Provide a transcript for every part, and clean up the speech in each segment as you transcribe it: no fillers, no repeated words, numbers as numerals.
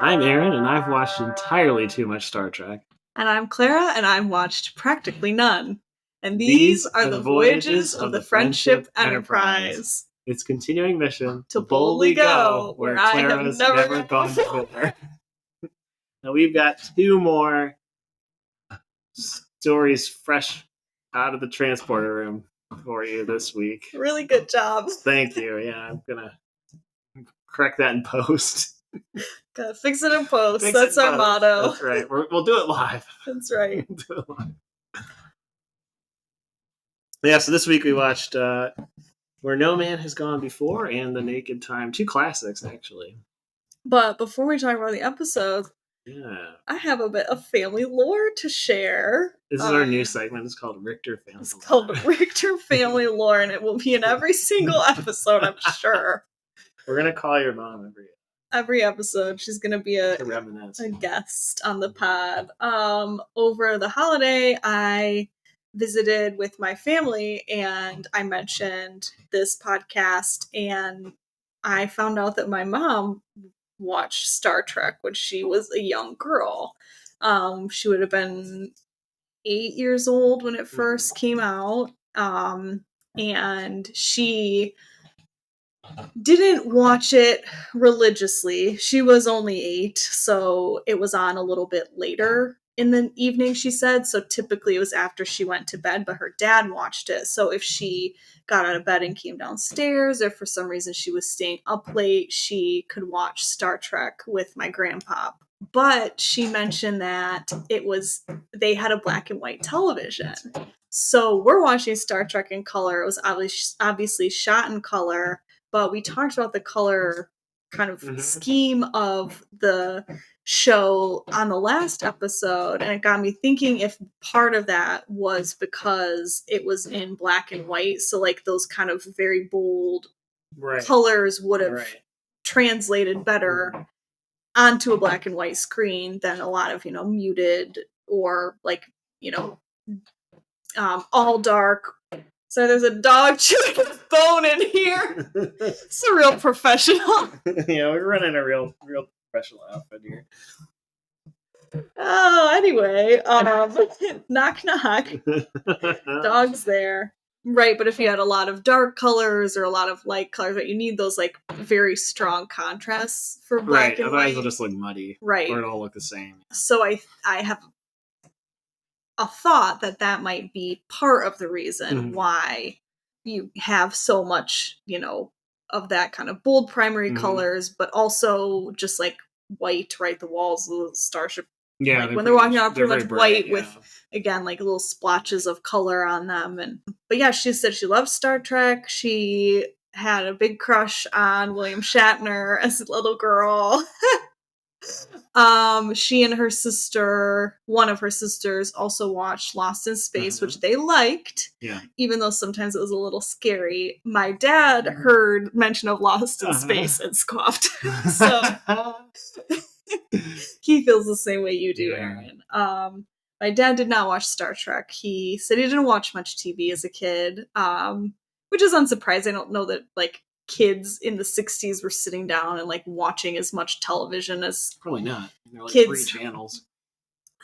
I'm Aaron, and I've watched entirely too much Star Trek. And I'm Clara, and I've watched practically none. And these are the voyages of the Friendship Enterprise. Its continuing mission to boldly go where Clara's never gone before. Now we've got two more stories fresh out of the transporter room for you this week. Really good job. Thank you. Yeah, I'm gonna correct that in post. Gotta fix it in post. That's our motto. That's right. We'll do it live. That's right. We'll do it live. Yeah, so this week we watched Where No Man Has Gone Before and The Naked Time. Two classics, actually. But before we talk about the episode, I have a bit of family lore to share. This is our new segment. It's called Richter Family Lore. It's called Richter Family Lore, and it will be in every single episode, I'm sure. We're going to call your mom every episode. She's going to be a guest on the pod. Over the holiday, I visited with my family, and I mentioned this podcast, and I found out that my mom watched Star Trek when she was a young girl. She would have been 8 years old when it first came out, and she didn't watch it religiously. She was only 8, so it was on a little bit later in the evening, she said. So typically it was after she went to bed, but her dad watched it. So if she got out of bed and came downstairs, or for some reason she was staying up late, she could watch Star Trek with my grandpa. But she mentioned that they had a black and white television. So we're watching Star Trek in color. It was obviously shot in color. But we talked about the color kind of scheme of the show on the last episode, and it got me thinking if part of that was because it was in black and white, so like those kind of very bold colors would have translated better onto a black and white screen than a lot of, muted or like, all dark. So there's a dog chewing a bone in here. It's a real professional. Yeah, we're running a real professional outfit here. Oh, anyway, knock knock. Dog's there. Right, but if you had a lot of dark colors or a lot of light colors, that you need those like very strong contrasts for black and white. Otherwise it'll just look muddy. Right. Or it'll look the same. So I have a thought that might be part of the reason why you have so much, of that kind of bold primary colors, but also just like white, right? The walls of the starship. Yeah. Like when they're walking out, pretty much white with, again, like little splotches of color on them. But yeah, she said she loves Star Trek. She had a big crush on William Shatner as a little girl. She and her sister, one of her sisters, also watched Lost in Space, which they liked. Yeah. Even though sometimes it was a little scary. My dad heard mention of Lost in Space and scoffed. So he feels the same way you do, Aaron. My dad did not watch Star Trek. He said he didn't watch much TV as a kid, which is unsurprising. I don't know that like kids in the 60s were sitting down and like watching as much television as probably not. There are like kids 3 channels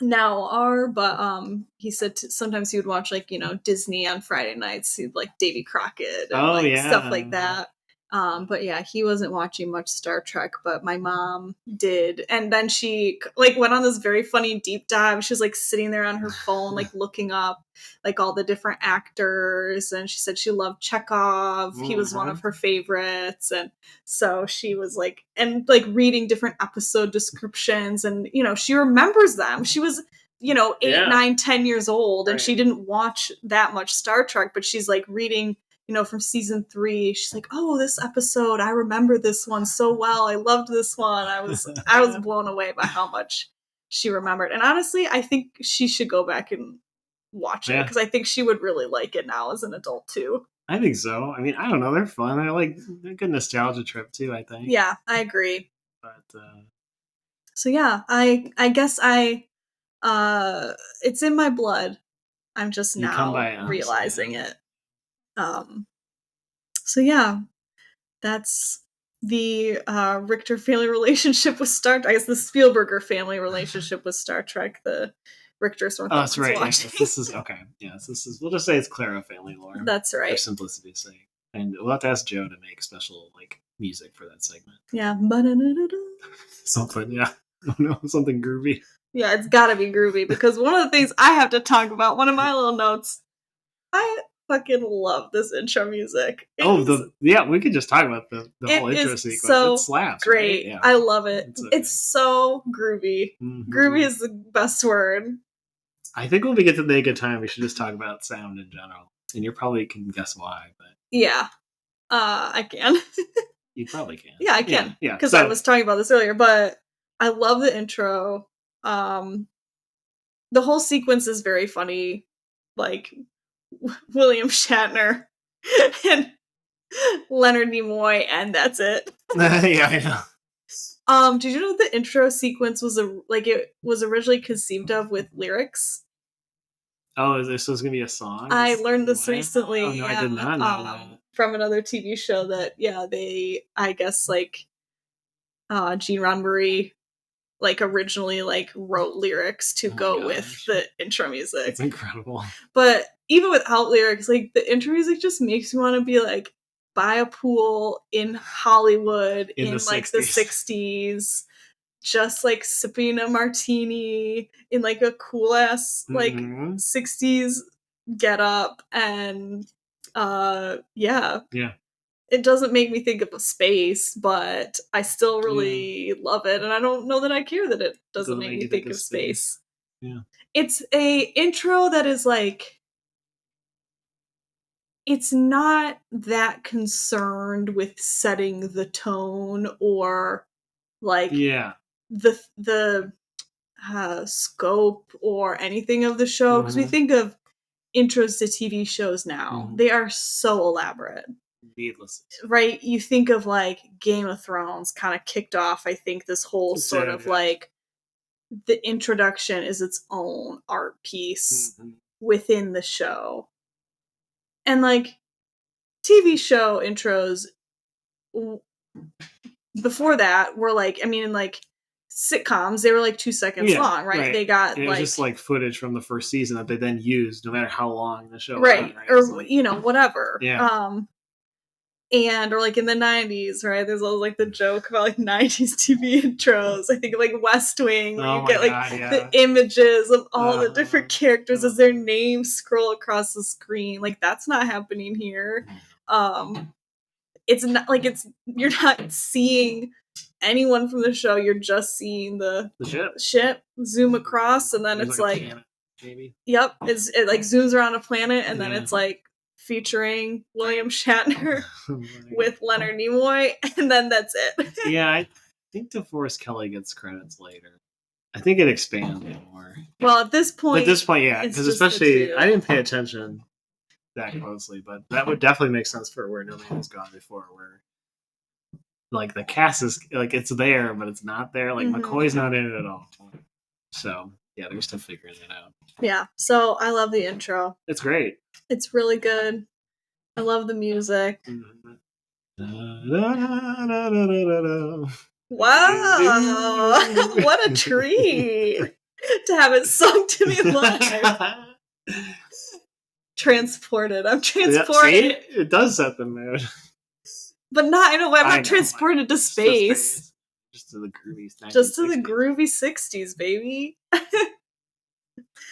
now are, but he said sometimes he would watch like Disney on Friday nights. He'd like Davy Crockett and stuff like that. But yeah, he wasn't watching much Star Trek, but my mom did. And then she like went on this very funny deep dive. She was like sitting there on her phone, like looking up like all the different actors. And she said she loved Chekhov. He was one of her favorites. And so she was like, and like reading different episode descriptions, and, she remembers them. She was, 8, 9, 10 years old, and she didn't watch that much Star Trek, but she's like reading, from season 3, she's like, oh, this episode, I remember this one so well. I loved this one. I was blown away by how much she remembered. And honestly, I think she should go back and watch it, because I think she would really like it now as an adult too. I think so. I mean, I don't know. They're fun. They're a good nostalgia trip too, I think. Yeah, I agree. But so yeah, I guess it's in my blood. I'm just now realizing it. So yeah, that's the Richter family relationship with Star Trek. I guess the Spielberger family relationship with Star Trek. The Richters weren't. Oh, that's right. Watching. Yes, this is okay. Yes, this is. We'll just say it's Clara family lore. That's right. For simplicity's sake, and we'll have to ask Joe to make special music for that segment. Yeah. Something. Yeah. Oh no, something groovy. Yeah, it's gotta be groovy because one of the things I have to talk about. One of my little notes. I fucking love this intro music. We could just talk about the whole intro sequence. So it slaps. Great. Right? Yeah. I love it. Okay. It's so groovy. Mm-hmm. Groovy is the best word. I think when we get to the Naked Time, we should just talk about sound in general. And you probably can guess why, but yeah. I can. You probably can. Yeah, I can. Yeah. Because I was talking about this earlier, but I love the intro. The whole sequence is very funny. Like William Shatner and Leonard Nimoy, and that's it. Yeah, I know. Did you know the intro sequence was it was originally conceived of with lyrics? Oh, is this supposed to be a song? I learned this recently. Oh, no, I did not know that. From another TV show that, they, I guess, Gene Roddenberry, originally, wrote lyrics to go with the intro music. It's incredible. But even without lyrics, the intro music just makes me want to be, by a pool in Hollywood in the 60s. Just sipping a martini in a cool ass 60s get up, and it doesn't make me think of a space, but I still really love it, and I don't know that I care that it doesn't make me think of space. Yeah, it's a intro that is it's not that concerned with setting the tone or the scope or anything of the show, because we think of intros to TV shows now. They are so elaborate. Needless. Right? You think of Game of Thrones kind of kicked off, I think, this whole sort of the introduction is its own art piece within the show. And TV show intros before that were sitcoms, they were 2 seconds long, right? They got it was just footage from the first season that they then used no matter how long the show right was or whatever. And or in the 90s, right, there's always the joke about 90s TV intros. I think of West Wing, where you get the images of all the different characters as their names scroll across the screen. That's not happening here. It's not you're not seeing anyone from the show, you're just seeing the ship zoom across, and then it's maybe. Yep, it zooms around a planet, and then it's featuring William Shatner with Leonard Nimoy, and then that's it. Yeah, I think DeForest Kelley gets credits later. I think it expands more. Well, at this point, yeah, because especially I didn't pay attention that closely, but that would definitely make sense for Where No Man Has Gone Before, where the cast is it's there, but it's not there. McCoy's not in it at all. So yeah, they're still figuring it out. Yeah, so I love the intro. It's great. It's really good. I love the music. Wow, what a treat to have it sung to me live. Transported. I'm transported. Yeah, see? It does set the mood. But not in a way. I'm not transported to space. Just to the groovy 90s. Just to the groovy 60s, baby.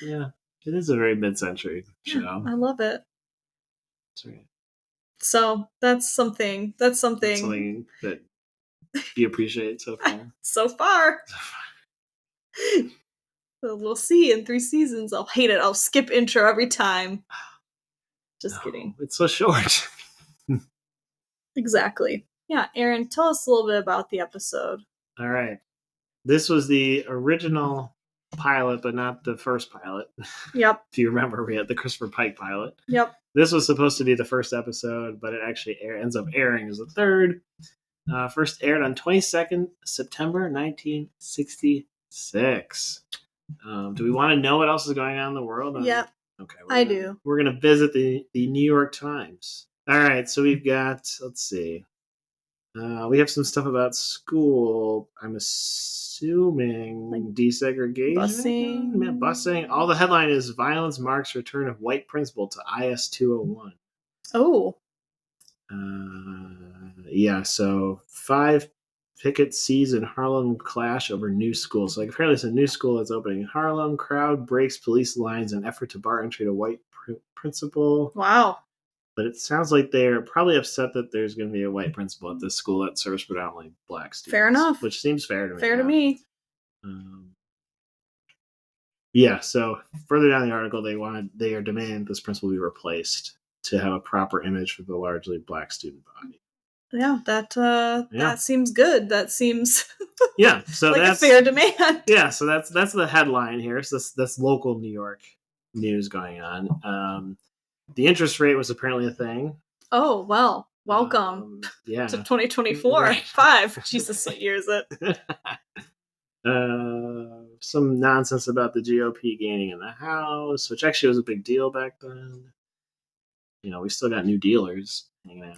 Yeah. It is a very mid-century show. I love it. That's right. So that's something. That's something that you appreciate so far. So far. So we'll see in 3 seasons. I'll hate it. I'll skip intro every time. Just kidding. It's so short. Exactly. Yeah, Aaron, tell us a little bit about the episode. All right. This was the original pilot, but not the first pilot. Yep. If you remember, we had the Christopher Pike pilot. Yep. This was supposed to be the first episode, but it actually ends up airing as the third. First aired on 22nd September 1966. Do we want to know what else is going on in the world? Yeah. Okay. I do. We're going to visit the New York Times. All right. So we've got, let's see. We have some stuff about school. I'm assuming Like desegregation, busing. All the headline is violence marks return of white principal to IS 201. Oh. Yeah. So 5 picket sees in Harlem clash over new school. So like apparently it's a new school that's opening in Harlem. Crowd breaks police lines in effort to bar entry to white principal. Wow. But it sounds like they're probably upset that there's going to be a white principal at this school that serves predominantly black students. Fair enough. Which seems fair to me. Fair to me. Yeah, so further down the article, they are demanding this principal be replaced to have a proper image for the largely black student body. Yeah, that seems good. That seems so like that's a fair demand. Yeah, so that's the headline here. So that's local New York news going on. The interest rate was apparently a thing. Oh, well, welcome to 2024. Right. 5. Jesus, what year is it? Some nonsense about the GOP gaining in the House, which actually was a big deal back then. We still got new dealers hanging out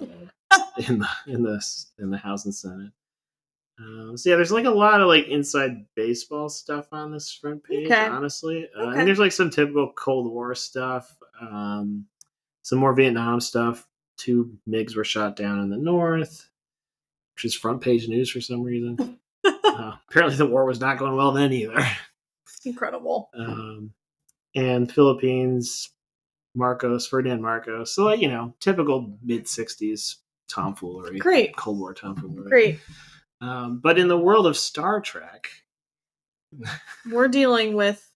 in the House and Senate. So yeah, there's like a lot of like inside baseball stuff on this front page, honestly. And there's like some typical Cold War stuff, some more Vietnam stuff. 2 MiGs were shot down in the north, which is front page news for some reason. Apparently the war was not going well then either. Incredible. And Philippines, Ferdinand Marcos. So like, typical mid-60s tomfoolery. Great. Cold War tomfoolery. Great. But in the world of Star Trek, we're dealing with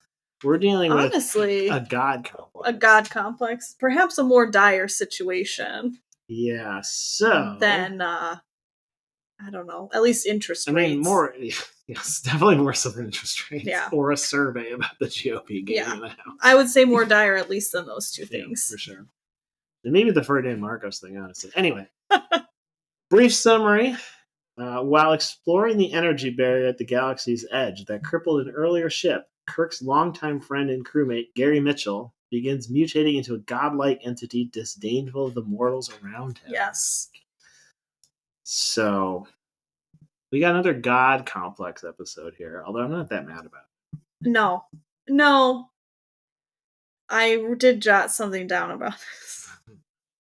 honestly a god complex. A god complex. Perhaps a more dire situation. Yeah, so than I don't know, at least interest rates. I mean, yes, definitely more so than interest rates. Yeah. Or a survey about the GOP gaining in the House. I would say more dire at least than those 2 things. For sure. And maybe the Ferdinand Marcos thing, honestly. Anyway, brief summary. While exploring the energy barrier at the galaxy's edge that crippled an earlier ship, Kirk's longtime friend and crewmate, Gary Mitchell, begins mutating into a godlike entity disdainful of the mortals around him. Yes. So, we got another god complex episode here, although I'm not that mad about it. No. I did jot something down about this.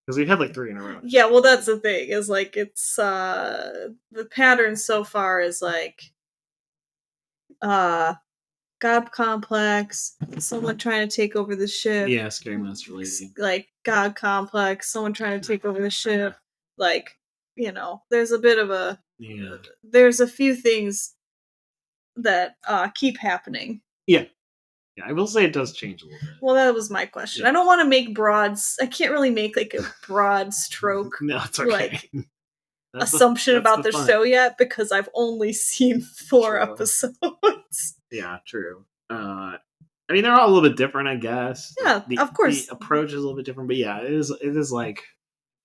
Because we've had like 3 in a row. Yeah, well, that's the thing, is like, it's, the pattern so far is like, God complex, someone trying to take over the ship. Yeah, Scary Monster Lady. Like, God complex, someone trying to take over the ship. Like, there's a bit of a... Yeah. There's a few things that keep happening. Yeah. Yeah, I will say it does change a little bit. Well, that was my question. Yeah. I don't want to make I can't really make like a broad stroke no, it's okay. Like assumption about the show yet, because I've only seen 4 episodes. Yeah, true. I mean, they're all a little bit different, I guess. Yeah, of course. The approach is a little bit different, but yeah, it is like,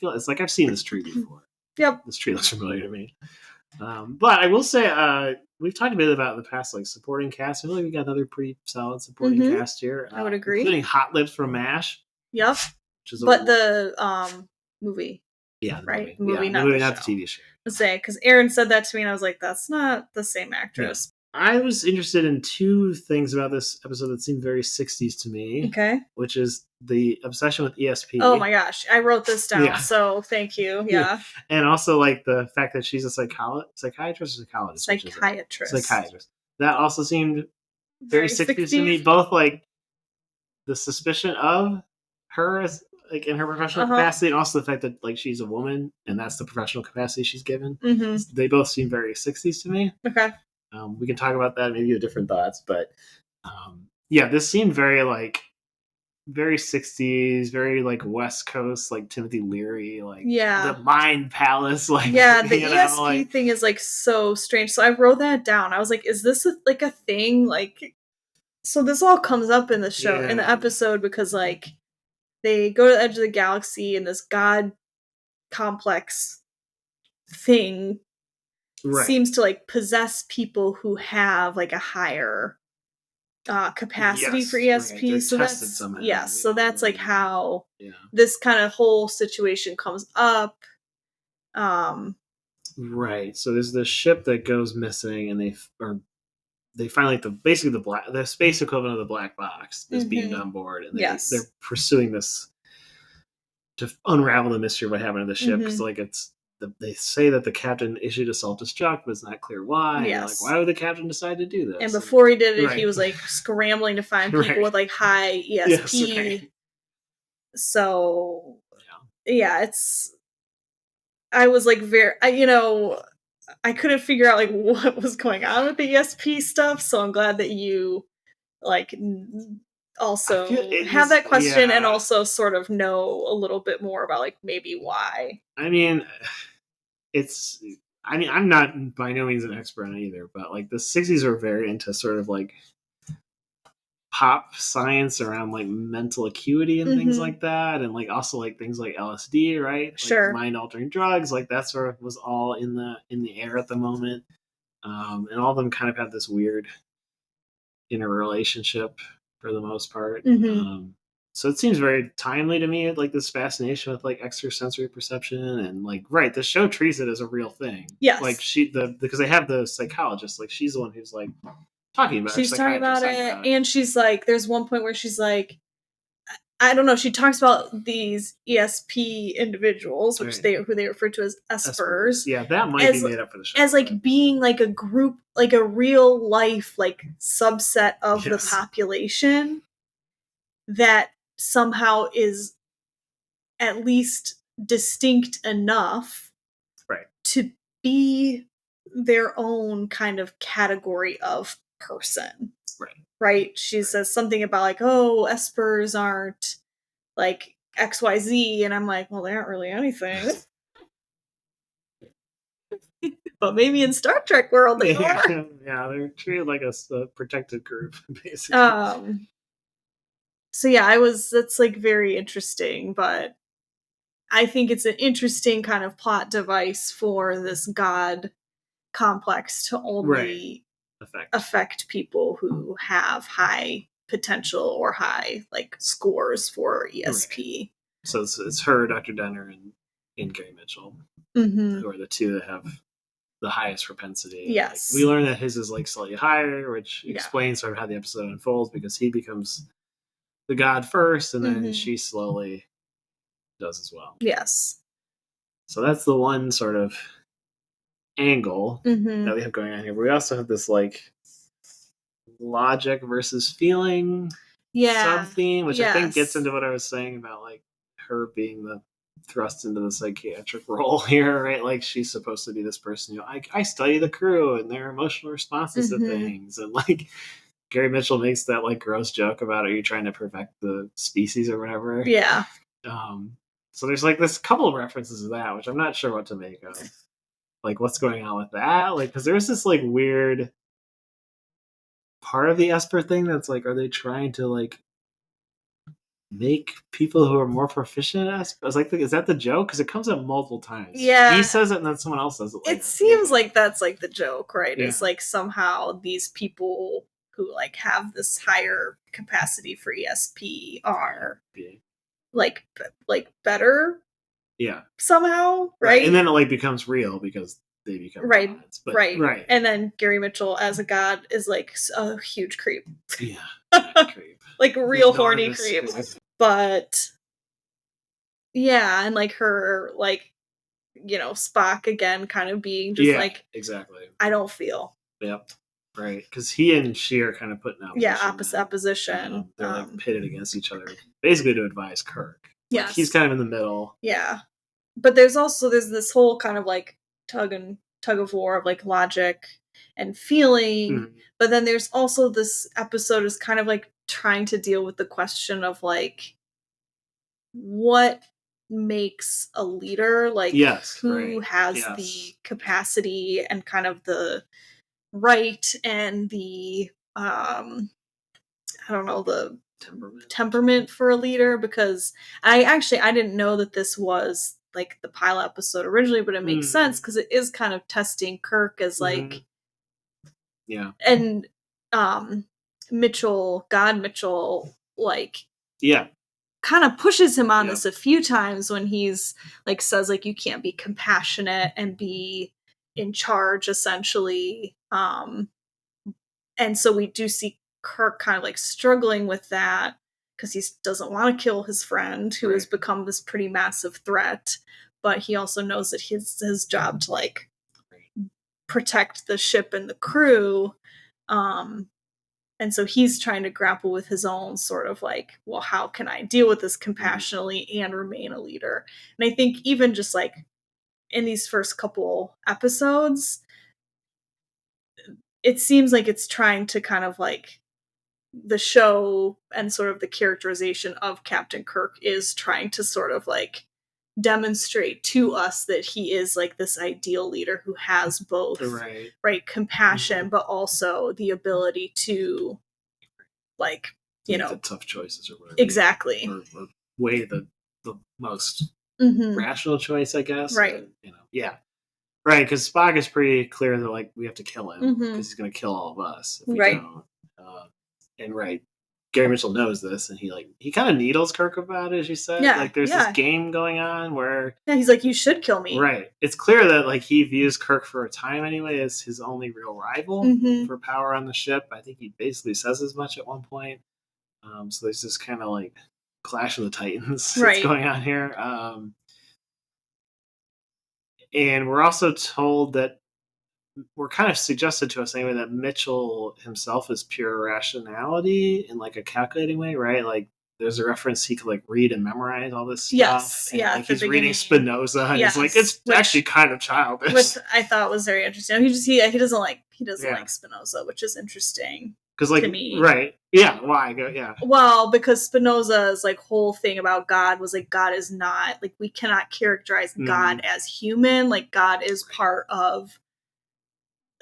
it's like I've seen this tree before. Yep. This tree looks familiar to me. But I will say, we've talked a bit about in the past, like supporting cast. I feel like we got another pretty solid supporting cast here. I would agree. Including Hot Lips from MASH. Yep. The movie. Yeah, right? Movie, not the TV show. I say, because Aaron said that to me, and I was like, that's not the same actress. Yeah. I was interested in 2 things about this episode that seemed very 60s to me. Okay. Which is the obsession with ESP. Oh my gosh, I wrote this down, so thank you. Yeah. And also like the fact that she's a psychiatrist or psychologist? Psychiatrist. That also seemed very 60s to me. Both like the suspicion of her as like in her professional capacity, and also the fact that like she's a woman and that's the professional capacity she's given. Mm-hmm. They both seem very 60s to me. Okay. We can talk about that, maybe you have different thoughts, but yeah, this seemed very 60s, very like West Coast, like Timothy Leary, like the Mind Palace, like the ESP thing is like so strange. So I wrote that down. I was like, is this like a thing? Like, so this all comes up in the show, in the episode, because like they go to the edge of the galaxy and this god complex thing seems to like possess people who have like a higher capacity for ESP. Right. So that's so that's like how this kind of whole situation comes up. Right. So there's this ship that goes missing, and they find like the space equivalent of the black box is beamed on board, and they're pursuing this to unravel the mystery of what happened to the ship. Because like they say that the captain issued a self-destruct, but it's not clear why. Yes. And like, why would the captain decide to do this? And before he did it, he was like scrambling to find people with like high ESP. Yes, right. So yeah, I was like I couldn't figure out like what was going on with the ESP stuff. So I'm glad that you like also have that question and also sort of know a little bit more about like maybe why. I mean, I'm not by no means an expert on either, but like the 60s were very into sort of like pop science around like mental acuity and things like that, and like also like things like LSD, right? Like mind altering drugs, like that sort of was all in the air at the moment, and all of them kind of have this weird interrelationship for the most part. So it seems very timely to me, like this fascination with like extrasensory perception, and like the show treats it as a real thing. Yes, like because they have the psychologist, like she's the one who's like talking about it, and she's like, there's one point where she's like, I don't know, she talks about these ESP individuals, which who they refer to as espers. Yeah, that might be made up for the show. As like being like a group, like a real life like subset of the population that somehow is at least distinct enough to be their own kind of category of person. Right? She says something about like, oh, espers aren't like XYZ, and I'm like, well, they aren't really anything. But maybe in Star Trek world they are. Yeah, they're treated like a protected group, basically. So yeah, that's like very interesting, but I think it's an interesting kind of plot device for this god complex to only affect people who have high potential or high like scores for ESP. So it's her, Dr. Denner, and Gary Mitchell, who are the two that have the highest propensity. Yes. Like, we learn that his is like slightly higher, which explains sort of how the episode unfolds, because he becomes the god first, and then she slowly does as well. Yes. So that's the one sort of angle that we have going on here. But we also have this like logic versus feeling sub-theme, which I think gets into what I was saying about like her being the thrust into the psychiatric role here, right? Like she's supposed to be this person who I study the crew and their emotional responses to things, and like Gary Mitchell makes that like gross joke about, are you trying to perfect the species or whatever? Yeah. So there's like this couple of references to that, which I'm not sure what to make of. Like what's going on with that? Like, because there's this like weird part of the Esper thing that's like, are they trying to like make people who are more proficient at Esper? I was like, is that the joke? Because it comes up multiple times. Yeah, he says it and then someone else says it later. It seems like that's like the joke, right? It's like somehow these people who like have this higher capacity for ESP are like better somehow, right? And then it like becomes real because they become gods. But, right. And then Gary Mitchell as a god is like a huge creep. Creep. Like a real horny creep. But yeah, and like her like, you know, Spock again kind of being just like, exactly, I don't feel. Yep. Right, because he and she are kind of put in opposition. They're like pitted against each other, basically to advise Kirk. Yeah, like, he's kind of in the middle. Yeah, but there's this whole kind of like tug of war of like logic and feeling. But then there's also this episode is kind of like trying to deal with the question of like what makes a leader, like who has the capacity and kind of the right and the I don't know, the temperament for a leader, because I didn't know that this was like the pilot episode originally, but it makes sense because it is kind of testing Kirk as like and Mitchell like kind of pushes him on this a few times when he's like says like you can't be compassionate and be in charge, essentially. And so we do see Kirk kind of like struggling with that because he doesn't want to kill his friend who has become this pretty massive threat, but he also knows that his job to like protect the ship and the crew. And so he's trying to grapple with his own sort of like, well, how can I deal with this compassionately and remain a leader? And I think even just like in these first couple episodes, it seems like it's trying to kind of like the show and sort of the characterization of Captain Kirk is trying to sort of like demonstrate to us that he is like this ideal leader who has both right compassion but also the ability to like make the tough choices or whatever, exactly, or weigh the most rational choice, I guess, right? Right, because Spock is pretty clear that like we have to kill him because he's going to kill all of us if we don't. And Gary Mitchell knows this, and he kind of needles Kirk about it, as you said. Yeah, like there's this game going on where he's like, you should kill me. Right. It's clear that like he views Kirk for a time anyway as his only real rival for power on the ship. I think he basically says as much at one point. So there's this kind of like clash of the titans that's going on here. And we're also told that we're kind of suggested to us anyway that Mitchell himself is pure rationality in like a calculating way, right? Like there's a reference he could like read and memorize all this stuff. Yes, and, like he's reading Spinoza, and he's like, it's actually kind of childish. Which I thought was very interesting. He doesn't like Spinoza, which is interesting. Because like, to me. Right. Yeah. Why? Yeah. Well, because Spinoza's like whole thing about God was like, God is not like, we cannot characterize God as human. Like God is part of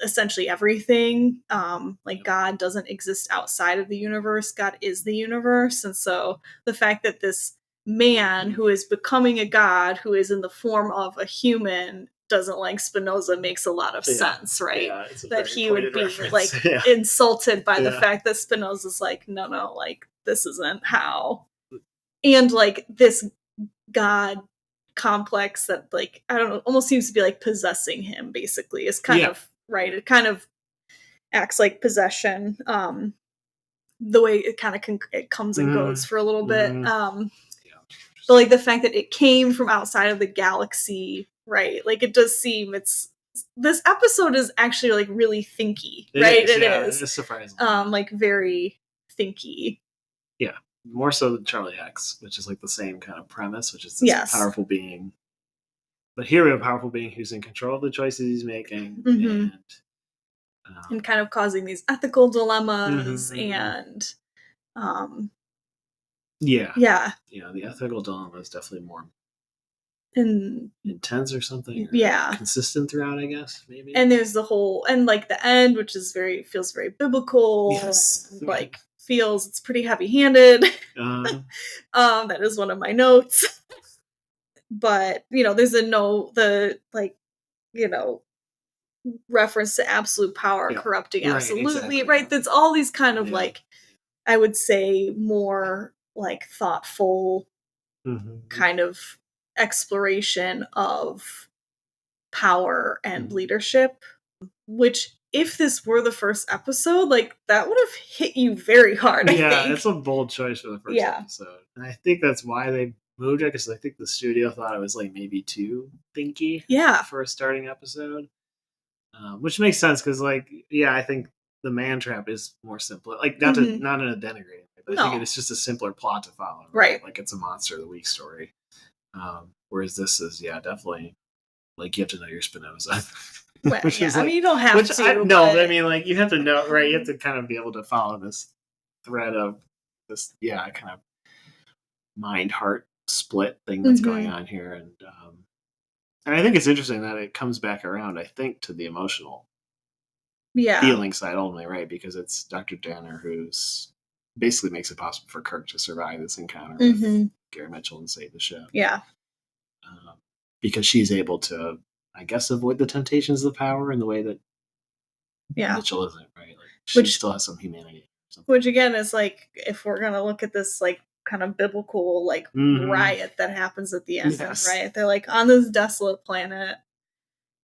essentially everything. Like God doesn't exist outside of the universe. God is the universe. And so the fact that this man who is becoming a god, who is in the form of a human, doesn't like Spinoza makes a lot of sense, right? Yeah, that he would be like insulted by the fact that Spinoza's like, no, like this isn't how. And like this God complex that like, I don't know, almost seems to be like possessing him basically is kind of right. It kind of acts like possession. The way it kind of it comes and goes for a little bit. But like the fact that it came from outside of the galaxy, right? Like it does seem this episode is actually like really thinky, right? It is. It's surprising. Like very thinky. Yeah. More so than Charlie X, which is like the same kind of premise, which is this powerful being. But here we have a powerful being who's in control of the choices he's making and kind of causing these ethical dilemmas and the ethical dilemma is definitely more intense or something. Or consistent throughout, I guess, maybe. And there's the whole and like the end, which is feels very biblical. Yes. Like feels it's pretty heavy-handed. That is one of my notes. But there's reference to absolute power corrupting absolutely, right? That's all these kind of like, I would say, more like thoughtful kind of exploration of power and leadership, which if this were the first episode, like that would have hit you very hard. I think it's a bold choice for the first episode, and I think that's why they moved it, because I think the studio thought it was like maybe too thinky for a starting episode, which makes sense because I think the man trap is more simple, like not in a denigrating way, but I think it's just a simpler plot to follow, right? Like it's a monster of the week story, whereas this is definitely like you have to know your Spinoza. Well, I mean, you don't have to. I mean, like you have to know, right? You have to kind of be able to follow this thread of this, kind of mind-heart split thing that's going on here, and I think it's interesting that it comes back around. I think to the emotional, feeling side only, right? Because it's Dr. Danner who's basically makes it possible for Kirk to survive this encounter with Gary Mitchell and save the ship. Yeah, because she's able to, I guess, avoid the temptations of power in the way that Mitchell isn't, right? Like she still has some humanity. Which again is like, if we're gonna look at this like kind of biblical like riot that happens at the end, right? They're like on this desolate planet,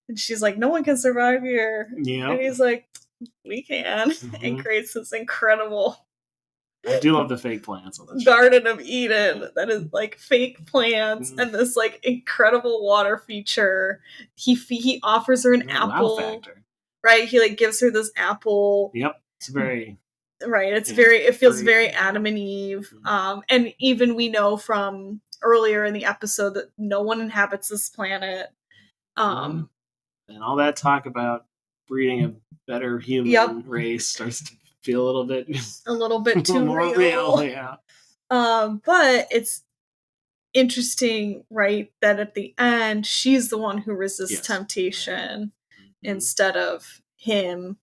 And she's like, no one can survive here. Yeah. And he's like, we can. And creates this incredible... I do love the fake plants on the Garden of Eden that is like fake plants and this like incredible water feature. He offers her an apple. Wow factor. Right? He like gives her this apple. Yep. It's very... Right. It's very... It feels very Adam and Eve. And even we know from earlier in the episode that no one inhabits this planet. And all that talk about breeding a better human race starts to feel a little bit too more real. Yeah. But it's interesting, right, that at the end she's the one who resists temptation instead of him.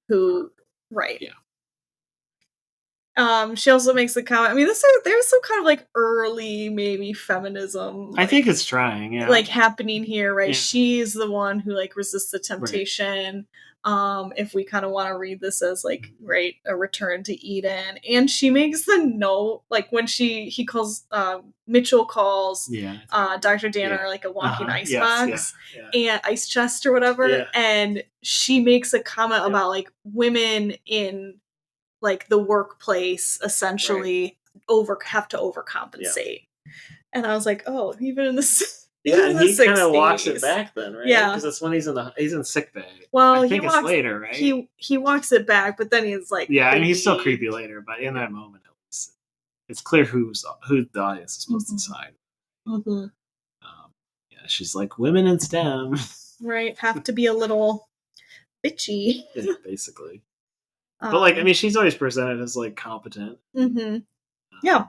Who right. Yeah. She also makes a comment. I mean, there's some kind of like early maybe feminism. I think it's trying, yeah. Like happening here, right? Yeah. She's the one who like resists the temptation. Right. If we kind of want to read this as like, right, a return to Eden. And she makes the note, like when Mitchell calls Dr. Danner like a walking icebox and ice chest or whatever. Yeah. And she makes a comment about like women in like the workplace essentially have to overcompensate. And I was like, oh, even in this... Yeah, and he kind of walks it back then, right? Yeah. Because that's when he's in sick bay. Well, I think it's later, right? He walks it back, but then he's like... Yeah, and he's still creepy later, but in that moment, at least, it's clear who the audience is supposed to side. Mm-hmm. Yeah, she's like, women in STEM. Right, have to be a little bitchy. Yeah, basically. But, like, I mean, she's always presented as, like, competent. Mm-hmm. Yeah.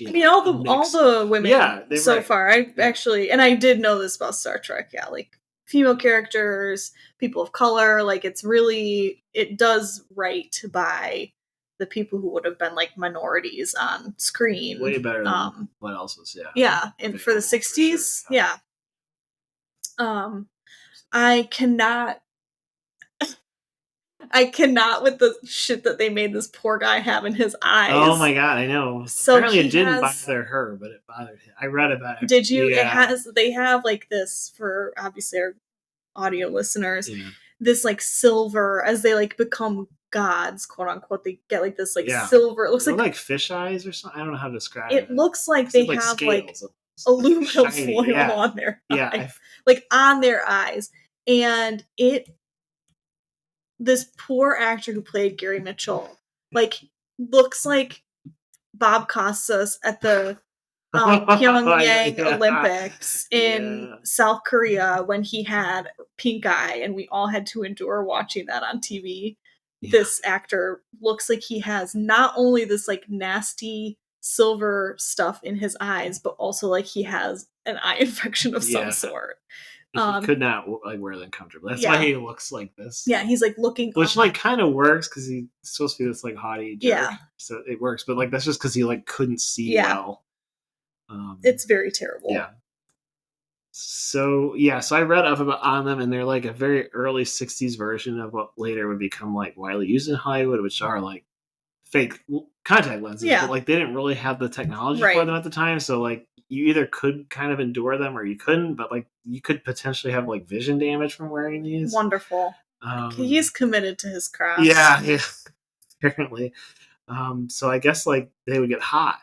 I mean, all the women so far, I actually, and I did know this about Star Trek, like, female characters, people of color, like, it does right by the people who would have been, like, minorities on screen. Way better than what else was, Yeah, and for the 60s, sure, yeah. I cannot with the shit that they made this poor guy have in his eyes. Oh my god, I know. So apparently it didn't bother her, but it bothered him. I read about it. Did you? Yeah. They have like this for obviously our audio listeners. Yeah. This like silver as they like become gods, quote unquote. They get like this like silver. It looks like fish eyes or something. I don't know how to describe it. It looks like they have like aluminum foil on their eyes, like on their eyes, and this poor actor who played Gary Mitchell, like, looks like Bob Costas at the Pyongyang Olympics in South Korea when he had pink eye, and we all had to endure watching that on TV. Yeah. This actor looks like he has not only this, like, nasty silver stuff in his eyes, but also, like, he has an eye infection of some sort. He could not like wear them comfortably. That's why he looks like this. Yeah, he's like looking, which like kind of works because he's supposed to be this like haughty jerk. Yeah, so it works. But like that's just because he like couldn't see well. It's very terrible. Yeah. So I read up on them, and they're like a very early '60s version of what later would become like widely used in Hollywood, which are like fake contact lenses. Yeah, but like they didn't really have the technology for them at the time, so like. You either could kind of endure them or you couldn't, but like you could potentially have like vision damage from wearing these. Wonderful. He's committed to his craft. Yeah, apparently. So I guess like they would get hot.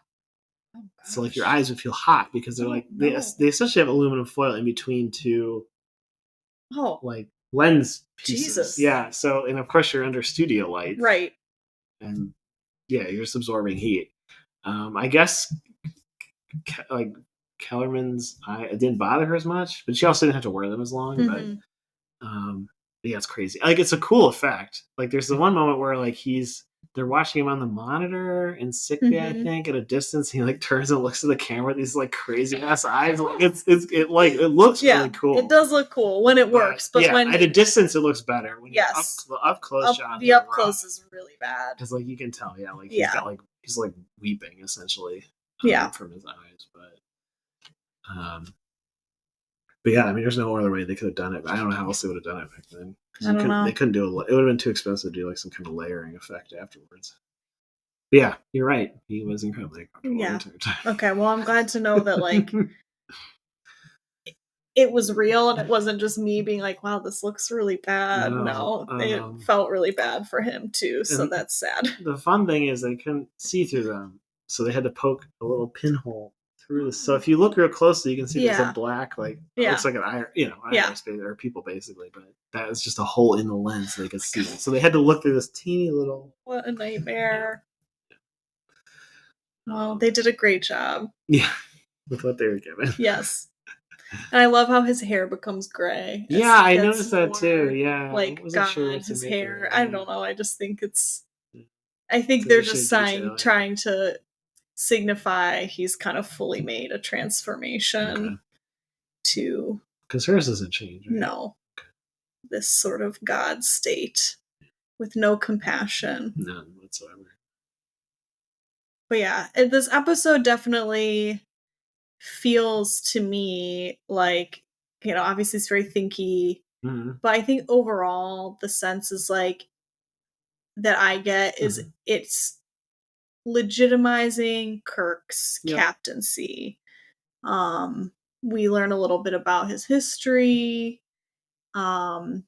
Oh, so like your eyes would feel hot because they're like they essentially have aluminum foil in between two like lens pieces. Jesus. Yeah. So and of course you're under studio lights. Right. And you're just absorbing heat. I guess like Kellerman's it didn't bother her as much, but she also didn't have to wear them as long. Mm-hmm. But it's crazy. Like it's a cool effect. Like there's the one moment where like they're watching him on the monitor in sick bay, I think, at a distance. He like turns and looks at the camera with these like crazy ass eyes. Like it looks really cool. It does look cool when it works, but when at a distance it looks better. When up close shot, the up close is really bad because like you can tell, like he's like weeping essentially. From his eyes, but yeah, I mean, there's no other way they could have done it. But I don't know how else they would have done it back then. I don't know. They couldn't do it. It would have been too expensive to do like some kind of layering effect afterwards. But yeah, you're right. He was incredibly uncomfortable the entire time. Okay, well, I'm glad to know that like it was real and it wasn't just me being like, wow, this looks really bad. No, it felt really bad for him too. So that's sad. The fun thing is they couldn't see through them. So they had to poke a little pinhole through this. So if you look real closely, you can see there's a black, like, it looks like an iris, or people basically, but that was just a hole in the lens so they could see it. So they had to look through this teeny little. What a nightmare. Well, they did a great job. Yeah, with what they were given. Yes. And I love how his hair becomes gray. Yeah, I noticed that too. Yeah. Like, God, his hair. I don't know. I just think I think they're just trying to signify he's kind of fully made a transformation to. Because hers doesn't change. Right? No. This sort of God state with no compassion. None whatsoever. But yeah, this episode definitely feels to me like, obviously it's very thinky, but I think overall the sense is like that I get is it's legitimizing Kirk's captaincy. We learn a little bit about his history, and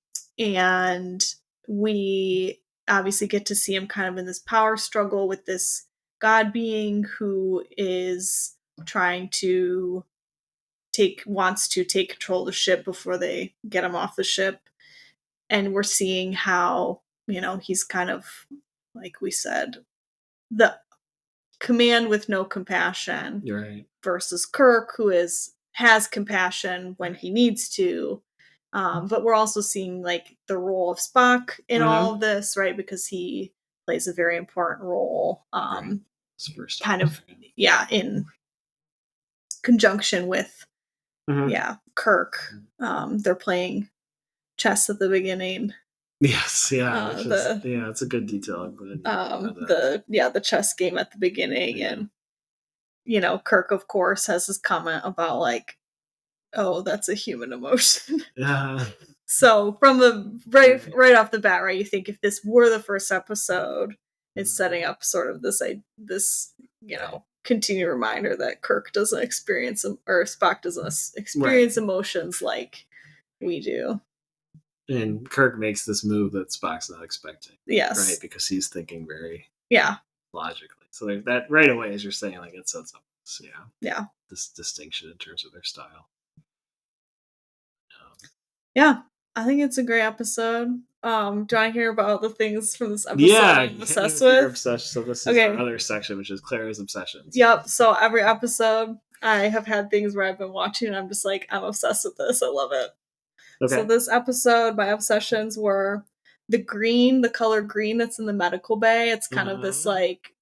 we obviously get to see him kind of in this power struggle with this God being who is trying to wants to take control of the ship before they get him off the ship. And we're seeing how, he's kind of, like we said, the command with no compassion. Right. Versus Kirk, who has compassion when he needs to. But we're also seeing like the role of Spock in all of this, right? Because he plays a very important role. Kind of, in conjunction with Kirk. They're playing chess at the beginning. Yes, it's a good detail. The chess game at the beginning, and Kirk of course has his comment about like, oh, that's a human emotion. Yeah. So from the right off the bat, right, you think if this were the first episode, it's setting up sort of this continued reminder that Kirk doesn't experience or Spock doesn't experience emotions like we do. And Kirk makes this move that Spock's not expecting. Yes. Right, because he's thinking very logically. So that right away, as you're saying, like it sets up this distinction in terms of their style. Yeah, I think it's a great episode. Do you want to hear about the things from this episode I'm obsessed with? So this is our other section, which is Clara's obsessions. Yep. So every episode, I have had things where I've been watching and I'm just like, I'm obsessed with this. I love it. Okay. So this episode, my obsessions were the color green that's in the medical bay. It's kind of this like,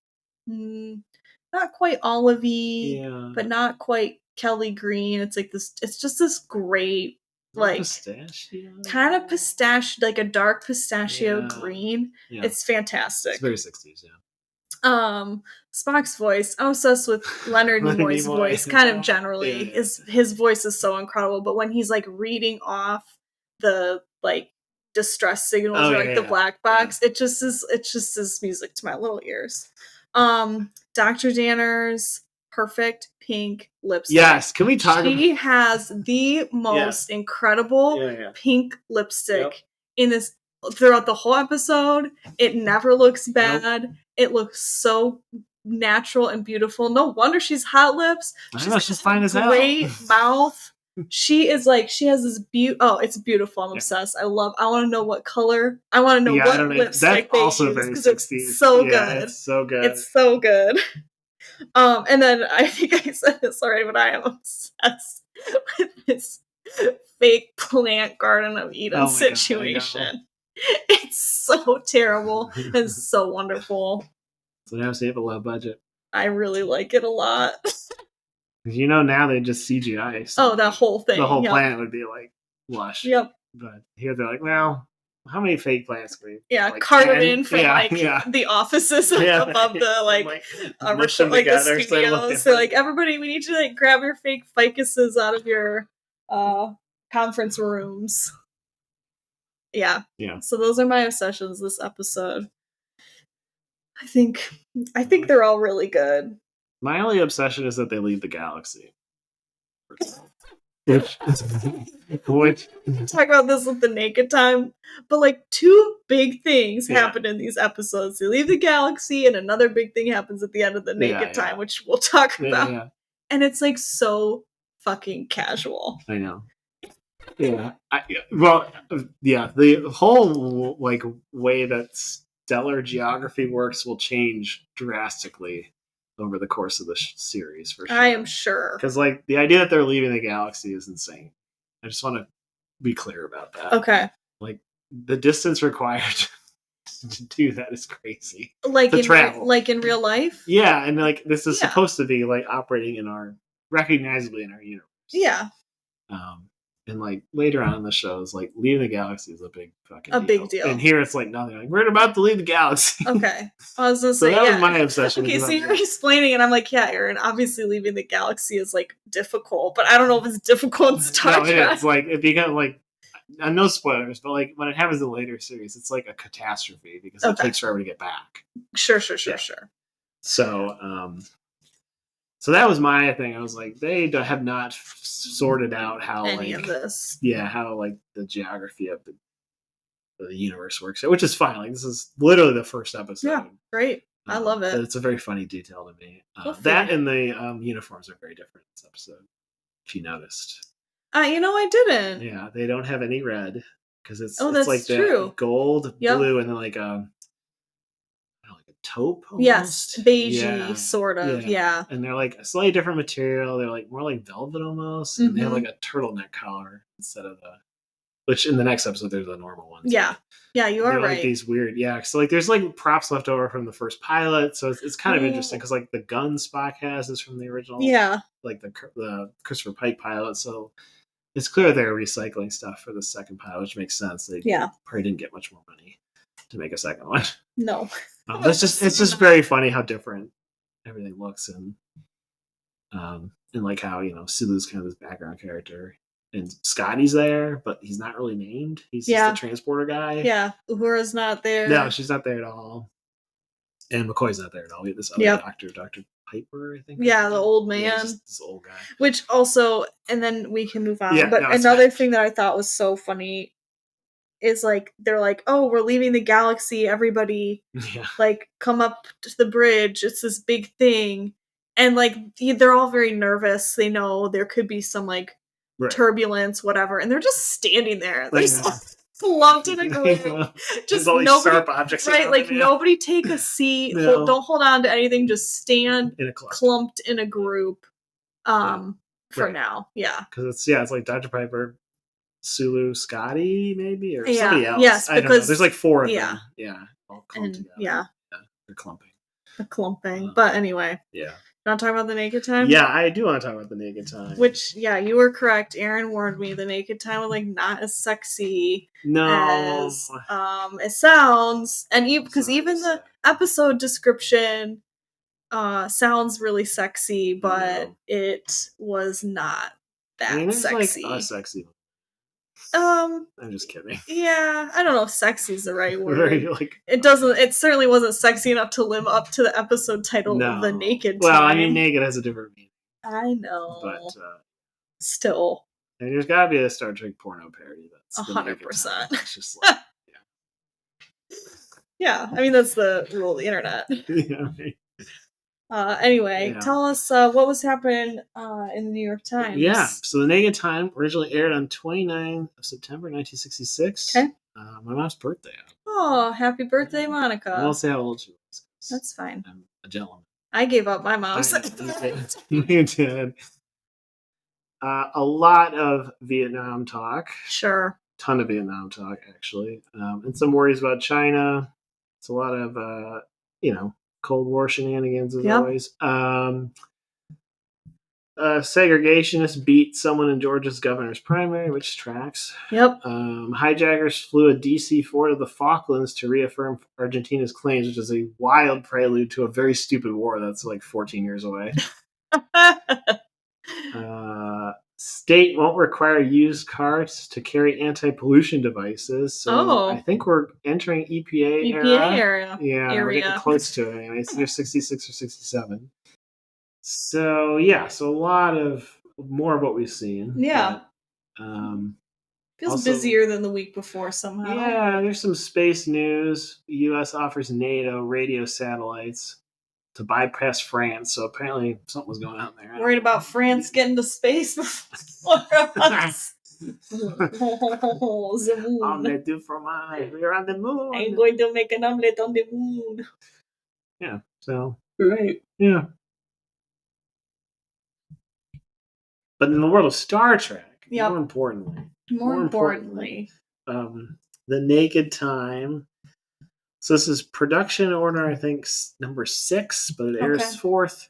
not quite olivey, but not quite Kelly green. It's like this, it's just this great, like pistachio, kind of pistachio, like a dark pistachio green. Yeah. It's fantastic. It's very 60s, Spock's voice. I'm obsessed with Leonard Nimoy's voice, kind of generally. His voice is so incredible, but when he's like reading off the like distress signals or like the black box, it just is music to my little ears. Dr. Danner's perfect pink lipstick. Yes, can we talk about... She has the most incredible pink lipstick in this throughout the whole episode. It never looks bad. Nope. It looks so natural and beautiful. No wonder she's hot lips. She's fine as hell. Great mouth. She has this it's beautiful. I'm obsessed. I want to know what color. I want to know what lipstick they use because it's so good. It's so good. It's so good. And then I think I said this already, but I am obsessed with this fake plant Garden of Eden situation. It's so terrible and so wonderful. So now save a low budget. I really like it a lot. Now they just CGI. So that whole thing. The whole plant would be like lush. Yep. But here they're like, well, how many fake plants can we? Yeah, like carted from the offices above the the studios. So like, everybody, we need to grab your fake ficuses out of your conference rooms. Yeah. So those are my obsessions this episode. I think they're all really good. My only obsession is that they leave the galaxy. Which talk about this with the Naked Time, but like two big things happen in these episodes. They leave the galaxy, and another big thing happens at the end of the Naked Time, which we'll talk about. Yeah. And it's like so fucking casual. I know. Yeah. The whole like way that stellar geography works will change drastically over the course of the series, for sure. I am sure. Because like the idea that they're leaving the galaxy is insane. I just want to be clear about that. Okay. Like the distance required to do that is crazy. Like in travel. Like in real life? Yeah, and like this is supposed to be like operating recognizably in our universe. Yeah. And like later on in the shows, like leaving the galaxy is a big fucking big deal. And here it's like nothing. Like we're about to leave the galaxy. Okay, I was gonna say that was my obsession. Okay, so you're explaining, and I'm like, yeah, Aaron. Obviously, leaving the galaxy is like difficult, but I don't know if it's difficult in Star Trek. It's like it becomes like no spoilers, but like when it happens in the later series, it's like a catastrophe because it takes forever to get back. Sure. So that was my thing. I was like, they have not sorted out how any of this. Yeah, how like the geography of the universe works, which is fine. Like this is literally the first episode. Yeah, great. I love it. It's a very funny detail to me. That and the uniforms are very different in this episode. If you noticed. I didn't. Yeah, they don't have any red because it's like true. Gold, blue, and then like a taupe almost. Yes, beigey sort of, yeah. And they're like a slightly different material. They're like more like velvet almost. And they have like a turtleneck collar instead of which in the next episode there's a normal one. Yeah. Yeah, you are right. Like these weird, so like there's like props left over from the first pilot, so it's kind of interesting because like the gun Spock has is from the original. Yeah. Like the Christopher Pike pilot, so it's clear they're recycling stuff for the second pilot, which makes sense. They probably didn't get much more money to make a second one. No. It's just very funny how different everything looks, and like how Sulu's kind of this background character, and Scotty's there, but he's not really named. He's just a transporter guy. Yeah, Uhura's not there. No, she's not there at all, and McCoy's not there at all. We have this other doctor, Dr. Piper, I think. Yeah, the old man. Yeah, this old guy. Which also, and then we can move on. Yeah, but another thing that I thought was so funny is like they're like, oh, we're leaving the galaxy, everybody like come up to the bridge, it's this big thing, and like they're all very nervous. They know there could be some like turbulence, whatever, and they're just standing there. They're slumped in a group. Just nobody, sharp objects like nobody take a seat. Don't hold on to anything, just stand in clumped in a group for now. Yeah, because it's like Dr. Piper, Sulu, Scotty, maybe, or somebody else. Yes, because I don't know. There's like four of them. Yeah, all clumped together. Yeah, they're clumping. The clumping. But anyway. Yeah. You want to talk about the Naked Time? Yeah, I do want to talk about the Naked Time. Which, you were correct. Aaron warned me the Naked Time was like not as sexy as it sounds, and because even the episode description sounds really sexy, but it was not that sexy. Like sexy. I'm just kidding. Yeah, I don't know if sexy is the right word. It certainly wasn't sexy enough to live up to the episode title, The Naked Time. Well, I mean, naked has a different meaning. I know. But still. And there's gotta be a Star Trek porno parody that's 100%. It's just like yeah, I mean that's the rule of the internet. Yeah, right. Anyway, tell us what was happening in the New York Times. Yeah, so the Naked Time originally aired on 29th of September 1966. Okay. My mom's birthday. Oh, happy birthday, Monica. I won't say how old she was. That's fine. I'm a gentleman. I gave up my mom's. You did. A lot of Vietnam talk. Sure. Ton of Vietnam talk, actually. And some worries about China. It's a lot of, Cold War shenanigans as always. Segregationists beat someone in Georgia's governor's primary, which tracks. Yep. Hijackers flew a DC-4 to the Falklands to reaffirm Argentina's claims, which is a wild prelude to a very stupid war that's like 14 years away. State won't require used cars to carry anti-pollution devices. So I think we're entering EPA era. Yeah, we're getting close to it anyway. It's either 66 or 67. So a lot of more of what we've seen. Yeah. But, feels also busier than the week before somehow. Yeah, there's some space news. U.S. offers NATO radio satellites to bypass France. So apparently something was going on there. Worried about France getting to space before us. The moon. Omelette du fromage. We're on the moon. I'm going to make an omelette on the moon. Yeah. So. Right. Yeah. But in the world of Star Trek, more importantly, the Naked Time. So this is production order, I think, number 6, but it airs 4th.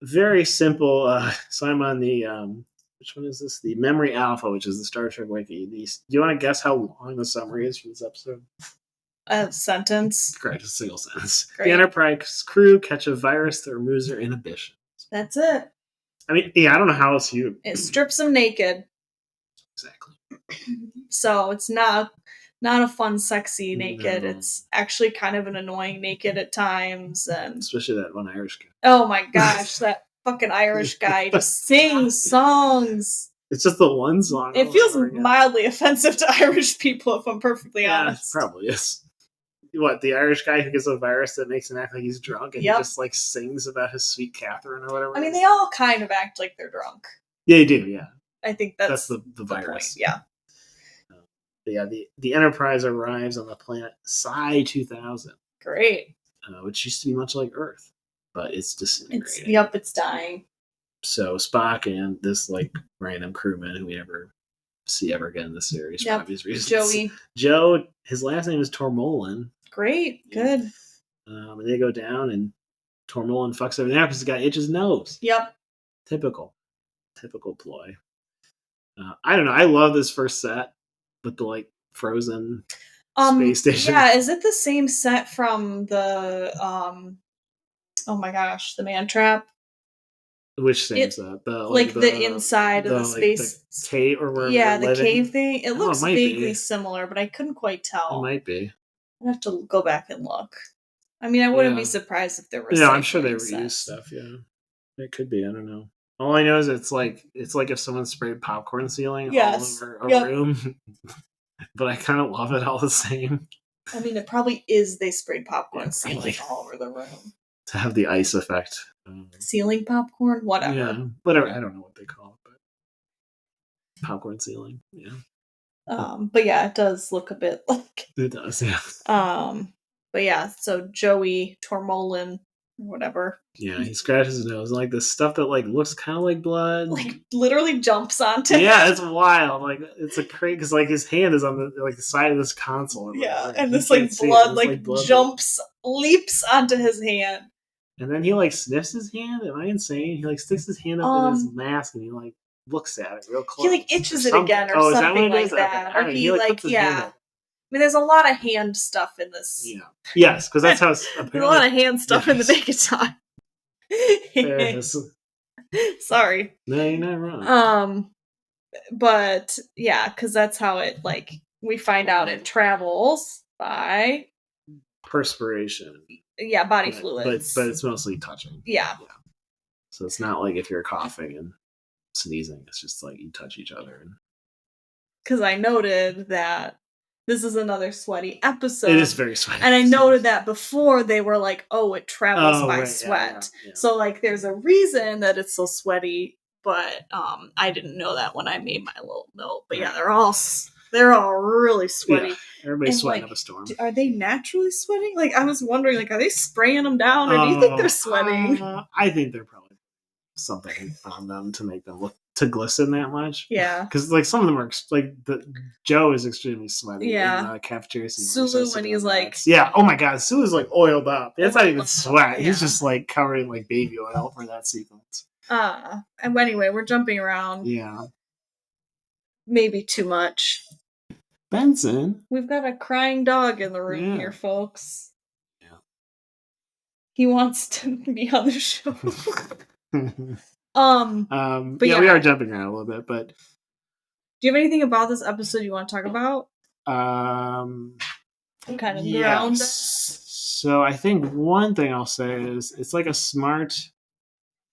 Very simple. So I'm on the which one is this? The Memory Alpha, which is the Star Trek wiki. Do you want to guess how long the summary is for this episode? A sentence. Correct, a single sentence. Great. The Enterprise crew catch a virus that removes their inhibitions. That's it. I mean, yeah, I don't know how else you. It strips them naked. Exactly. So it's not a fun, sexy naked. No. It's actually kind of an annoying naked at times, and especially that one Irish guy. Oh my gosh, that fucking Irish guy just sings songs. It's just the one song. It feels mildly offensive to Irish people, if I'm perfectly honest. It probably is. What, the Irish guy who gets a virus that makes him act like he's drunk and he just like sings about his sweet Catherine or whatever? I mean, they all kind of act like they're drunk. Yeah, they do, yeah. I think that's the virus. Point. Yeah. Yeah, the Enterprise arrives on the planet Psi 2000. Great. Which used to be much like Earth, but it's disintegrating. It's dying. So Spock and this like random crewman who we never see ever again in the series for obvious reasons. Joe, his last name is Tormolin. Great, good. And they go down and Tormolin fucks everything up because the guy itches his nose. Yep. Typical ploy. I don't know. I love this first set with the like frozen space station. Yeah, is it the same set from the oh my gosh, the Man Trap? Which same set? The inside of the space the cave or where the cave thing. It looks vaguely similar, but I couldn't quite tell. It might be. I'd have to go back and look. I mean, I wouldn't be surprised if there were. Yeah, I'm sure they reuse stuff. Yeah, it could be. I don't know. All I know is it's like if someone sprayed popcorn ceiling all over a room. But I kind of love it all the same. I mean, it probably is. They sprayed popcorn ceiling all over the room to have the ice effect. Ceiling popcorn, whatever. Yeah, whatever. I don't know what they call it, but popcorn ceiling. Yeah. But yeah, it does look a bit like it does. Yeah. But yeah, so Joey Tormolin, whatever. Yeah, he scratches his nose, and like the stuff that like looks kind of like blood, like literally jumps onto him. Yeah, it's wild. Like it's a crazy because like his hand is on the side of this console. Yeah, and this like blood jumps, leaps onto his hand. And then he like sniffs his hand. Am I insane? He like sticks his hand up in his mask and he like looks at it real close. He like itches it again or something like that. Or he like I mean, there's a lot of hand stuff in this. Yeah. Yes, because that's how it's there's a lot of hand stuff in the Naked Time. Sorry. No, you're not wrong. But yeah, because that's how it like we find out it travels by perspiration. Yeah, body fluids. But it's mostly touching. Yeah. So it's not like if you're coughing and sneezing, it's just like you touch each other. Because I noted that this is another sweaty episode. It is very sweaty. And I noted that before they were like, oh, it travels by sweat. Yeah. So like there's a reason that it's so sweaty, but I didn't know that when I made my little note. But yeah, they're all really sweaty. Yeah, everybody's sweating up a storm. Are they naturally sweating? Like I was wondering, like, are they spraying them down, or do you think they're sweating? I think they're probably something on them to make them look to glisten that much. Yeah, because like some of them are like Joe is extremely sweaty. Yeah, in cafeteria. Sulu when he's like, yeah, oh my god, Sulu's like oiled up. That's not even sweat. Yeah. He's just like covered in like baby oil for that sequence. And anyway, we're jumping around. Yeah. Maybe too much. Benson. We've got a crying dog in the room here, folks. Yeah. He wants to be on the show. But we are jumping around a little bit, but do you have anything about this episode you want to talk about? Kind of ground. So I think one thing I'll say is it's like a smart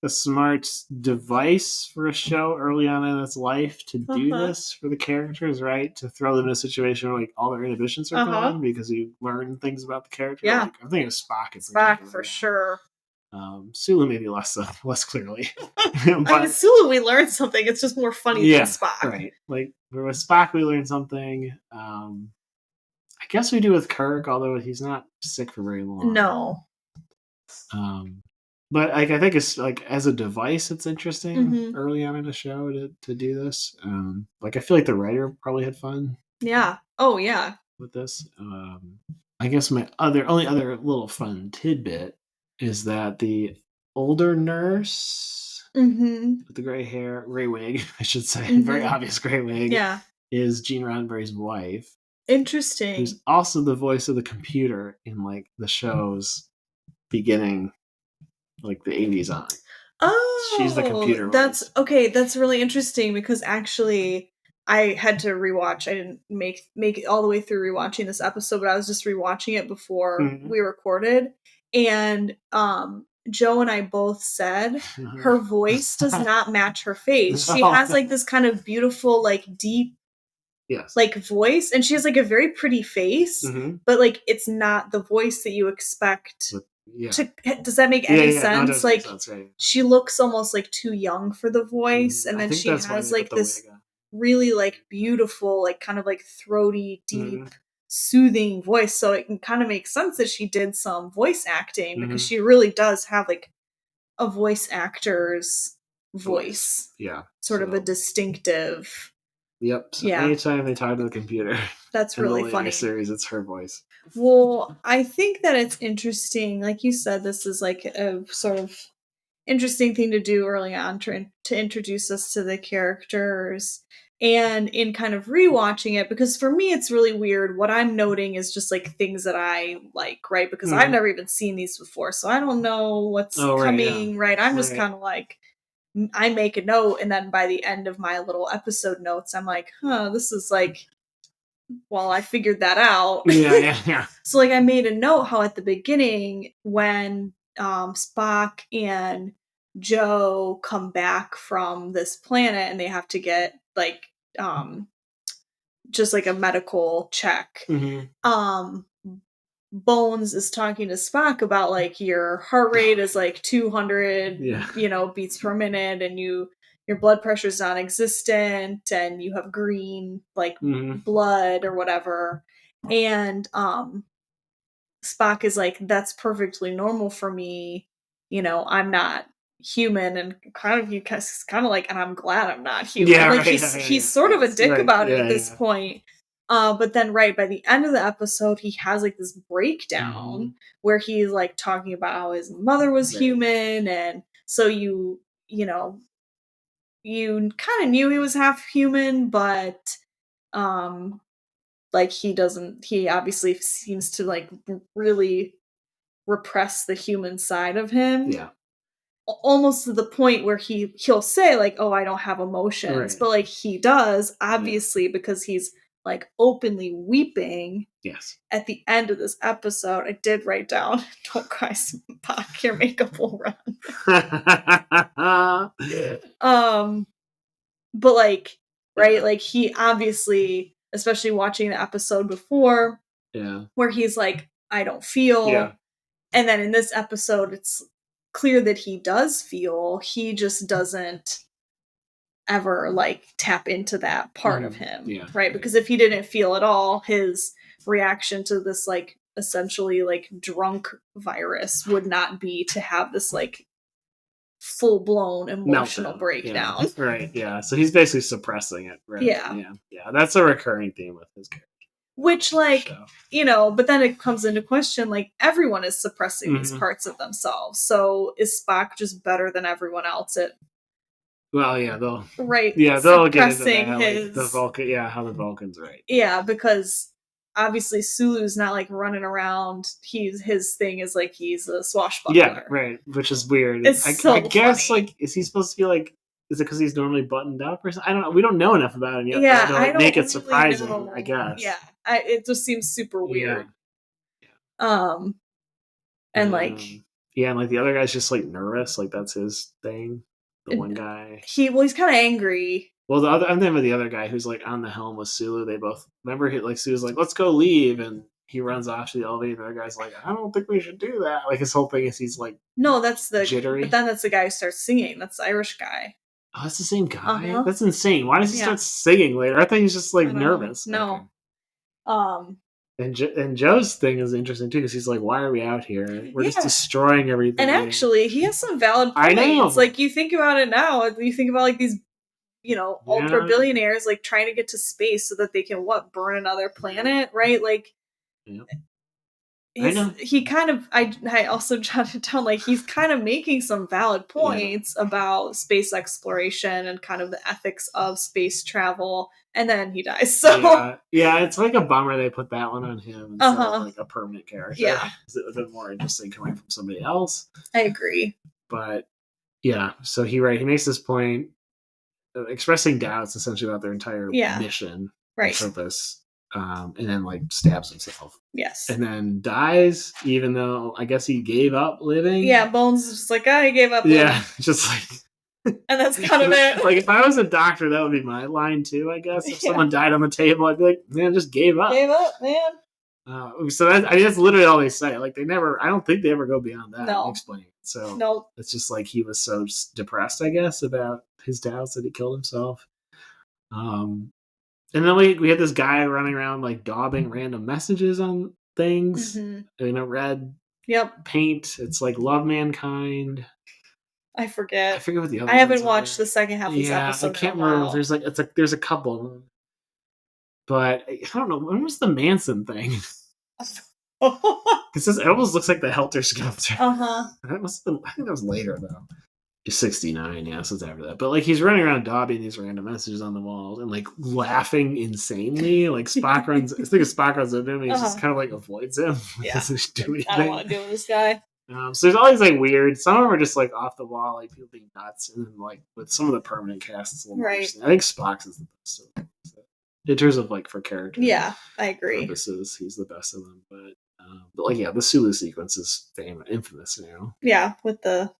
a smart device for a show early on in its life to do this for the characters, right? To throw them in a situation where like all their inhibitions are gone because you learn things about the character. Yeah, like, I'm thinking of Spock. Spock for sure. Sulu maybe less clearly. But Sulu, we learned something. It's just more funny than Spock, right? Like with Spock, we learned something. I guess we do with Kirk, although he's not sick for very long. No. But like I think it's like as a device, it's interesting early on in the show to do this. Like I feel like the writer probably had fun. Yeah. Oh yeah. With this, I guess my only other little fun tidbit is that the older nurse with the gray wig, I should say, very obvious gray wig, is Gene Roddenberry's wife. Interesting. Who's also the voice of the computer in like the shows beginning like the 80s on. Oh, she's the computer that's voice. Okay. That's really interesting because actually I had to rewatch. I didn't make it all the way through rewatching this episode, but I was just rewatching it before we recorded. And Joe and I both said her voice does not match her face. She has like this kind of beautiful, like deep, like voice, and she has like a very pretty face, but like it's not the voice that you expect. Does that make any sense? No, like sense, right. She looks almost like too young for the voice, and then she has like this really like beautiful, like kind of like throaty, deep, soothing voice. So it can kind of make sense that she did some voice acting because she really does have like a voice actor's voice. Yeah, sort of a distinctive. Yep. So anytime they talk to the computer, that's really funny. Series, it's her voice. Well, I think that it's interesting. Like you said, this is like a sort of interesting thing to do early on to introduce us to the characters. And in kind of rewatching it, because for me it's really weird. What I'm noting is just like things that I like, right? Because I've never even seen these before, so I don't know what's coming. Right? I'm just kind of like. I make a note, and then by the end of my little episode notes, I'm like, this is like, well, I figured that out. Yeah. So, like, I made a note how at the beginning, when Spock and Joe come back from this planet and they have to get, like, just like a medical check, Bones is talking to Spock about like your heart rate is like 200 beats per minute, and your blood pressure is non-existent, and you have green like blood or whatever. And Spock is like, that's perfectly normal for me, I'm not human, and kind of like, and I'm glad I'm not human. He's sort of a dick about it at this point. But then by the end of the episode, he has like this breakdown where he's like talking about how his mother was human, and so you kind of knew he was half human, but like he obviously seems to like really repress the human side of him. Yeah. Almost to the point where he'll say like, oh, I don't have emotions, but like he does, obviously, because he's like openly weeping. Yes. At the end of this episode, I did write down, "Don't cry, Spock, your makeup will run." But like, right, like he obviously, especially watching the episode before, where he's like, I don't feel, and then in this episode, it's clear that he does feel. He just doesn't ever like tap into that part of him, right? Because if he didn't feel at all, his reaction to this like essentially like drunk virus would not be to have this like full-blown emotional breakdown. Right. Yeah, so he's basically suppressing it, right? Yeah, that's a recurring theme with his character, which like but then it comes into question, like everyone is suppressing these parts of themselves, so is Spock just better than everyone else at they'll get into that, like the Vulcan, how the Vulcans, right? Yeah, because obviously Sulu's not like running around. His thing is like he's a swashbuckler. Yeah, right. Which is weird. I guess funny. Like, is he supposed to be like? Is it because he's normally buttoned up or something? I don't know. We don't know enough about him yet. Yeah, to, I don't make it really surprising. Know. I guess. Yeah, it just seems super weird. And like. Yeah, and like the other guy's just like nervous, like that's his thing. The one guy. He's kind of angry. Well, I'm thinking of the other guy who's like on the helm with Sulu. They both remember like Sulu's like, let's go leave, and he runs off to the elevator. The other guy's like, I don't think we should do that. Like his whole thing is he's like, no, that's the jittery. But then that's the guy who starts singing. That's the Irish guy. Oh, that's the same guy. That's insane. Why does he start singing later? I thought he's just like nervous. No. Okay. And Joe's thing is interesting too because he's like, "Why are we out here? We're just destroying everything." And actually, he has some valid points. I know. Like you think about it now, you think about like these, ultra billionaires like trying to get to space so that they can burn another planet, right? Like, he kind of. I also jotted down like he's kind of making some valid points about space exploration and kind of the ethics of space travel. And then he dies. So yeah, it's like a bummer they put that one on him instead of like a permanent character. Yeah, it would have been more interesting coming from somebody else. I agree. But yeah, so he makes this point, expressing doubts essentially about their entire mission, and purpose, and then like stabs himself. Yes, and then dies, even though I guess he gave up living. Yeah, Bones is just like, he gave up living. Yeah, just like. And that's kind of it. Like, if I was a doctor, that would be my line, too, I guess. If someone died on the table, I'd be like, man, just gave up. Gave up, man. So that's literally all they say. Like, I don't think they ever go beyond that. No. Explaining. So it's just like he was so depressed, I guess, about his doubts that he killed himself. And then we had this guy running around, like, daubing random messages on things. Mm-hmm. Red paint. It's like, love mankind. I forget what the other. I haven't watched the second half of this episode. I can't remember. There's a couple of them, but I don't know. When was the Manson thing? Because it almost looks like the Helter Skelter. I think that was later though. 69, yeah, so it's after that. But like he's running around daubing these random messages on the walls and like laughing insanely. Like Spock runs. I think Spock runs into him. And he just kind of like avoids him. Yeah, I don't want to deal with this guy. So there's always like weird. Some of them are just like off the wall, like people being nuts, and then like with some of the permanent casts, it's a little more interesting. I think Spock's is the best of them. In terms of like for character, I agree. Purposes, he's the best of them. But like the Sulu sequence is infamous now. Yeah, with the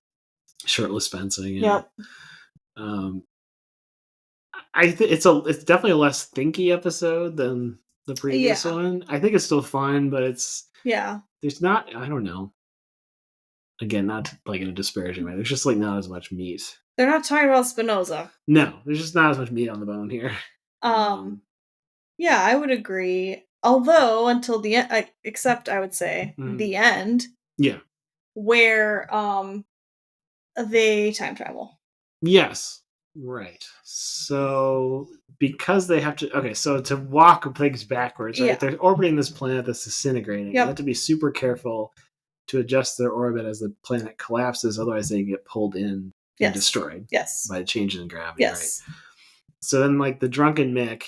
shirtless fencing. Yep. I think it's definitely a less thinky episode than the previous one. I think it's still fun, but it's there's not. I don't know. Again, not like in a disparaging way. There's just like not as much meat. They're not talking about Spinoza. No, there's just not as much meat on the bone here. Yeah, I would agree. Although until the end, except I would say the end. Yeah. Where they time travel. Yes. Right. So because they have to so to walk things backwards, right? They're orbiting this planet that's disintegrating. They have to be super careful to adjust their orbit as the planet collapses, otherwise they get pulled in and destroyed by the change in gravity. Right? So then like the drunken Mick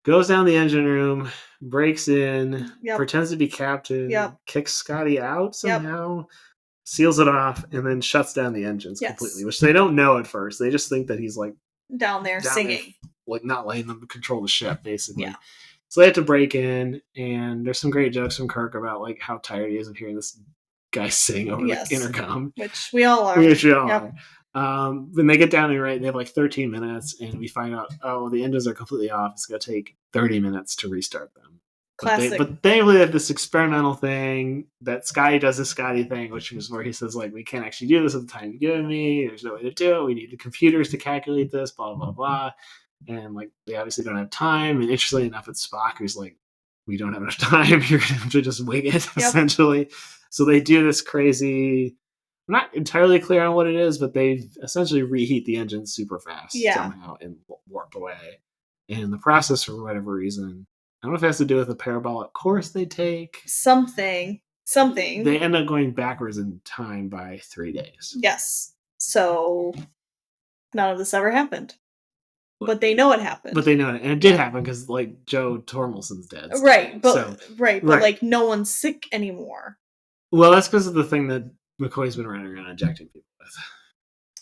goes down the engine room, breaks in, pretends to be captain, kicks Scotty out somehow, seals it off, and then shuts down the engines completely, which they don't know at first. They just think that he's like down there singing. Like not letting them control the ship, basically. Yeah. So they have to break in, and there's some great jokes from Kirk about like how tired he is of hearing this guy sing over the intercom. Which we all are. When they get down there, right, they have like 13 minutes, and we find out, the engines are completely off. It's going to take 30 minutes to restart them. Classic. But they really have this experimental thing that Scotty does the Scotty thing, which is where he says, like, we can't actually do this at the time you've given me. There's no way to do it. We need the computers to calculate this, blah, blah, blah. And, like, they obviously don't have time. And interestingly enough, it's Spock who's like, we don't have enough time. You're going to have to just wing it, essentially. So they do this crazy... I'm not entirely clear on what it is, but they essentially reheat the engine super fast somehow and warp away. And in the process, for whatever reason, I don't know if it has to do with the parabolic course they take. Something. They end up going backwards in time by 3 days. Yes. So none of this ever happened. But they know it happened. But they know it. And it did happen because, like, Joe Tormelson's dead. Right. But like, no one's sick anymore. Well, that's because of the thing that McCoy's been running around injecting people with.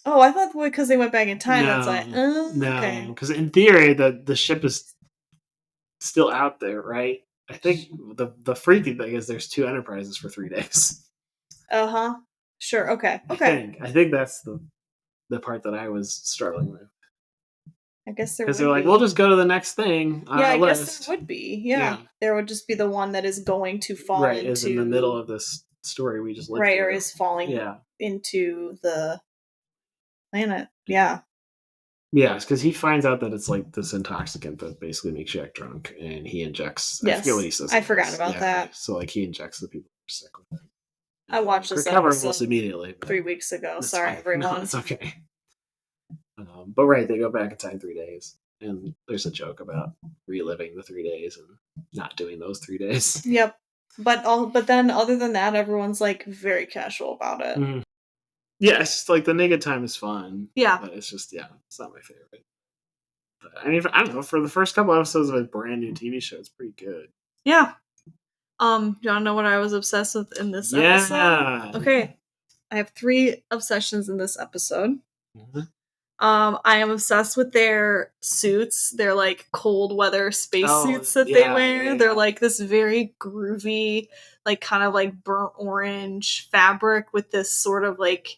Oh, I thought because they went back in time. No, that's like, no, because in theory, the ship is still out there, right? I think the freaky thing is there's 2 Enterprises for 3 days. Sure. Okay. I think that's the part that I was struggling with. I guess there would be. Because they're like, we'll just go to the next thing on the list. Guess there would be. Yeah. There would just be the one that is going to fall into... is in the middle of this story we just lived through. Or is falling into the planet. Yeah. Yes, because he finds out that it's like this intoxicant that basically makes you act drunk, and he injects... I forget what he says. I forgot about that. So like he injects the people who are sick with it. I watched this recover almost immediately. 3 weeks ago. Sorry, everyone. No, it's okay. But right, they go back in time 3 days, and there's a joke about reliving the 3 days and not doing those 3 days. Yep. But then other than that, everyone's like very casual about it. Mm. Yeah, it's just like the naked time is fun. Yeah. But it's just, it's not my favorite. But, I mean, I don't know, for the first couple episodes of a brand new TV show, it's pretty good. Yeah. Do you want to know what I was obsessed with in this episode? Yeah. Okay. I have 3 obsessions in this episode. Mm-hmm. I am obsessed with their suits. They're like cold weather space suits that they wear. Yeah. They're like this very groovy, like kind of like burnt orange fabric with this sort of like,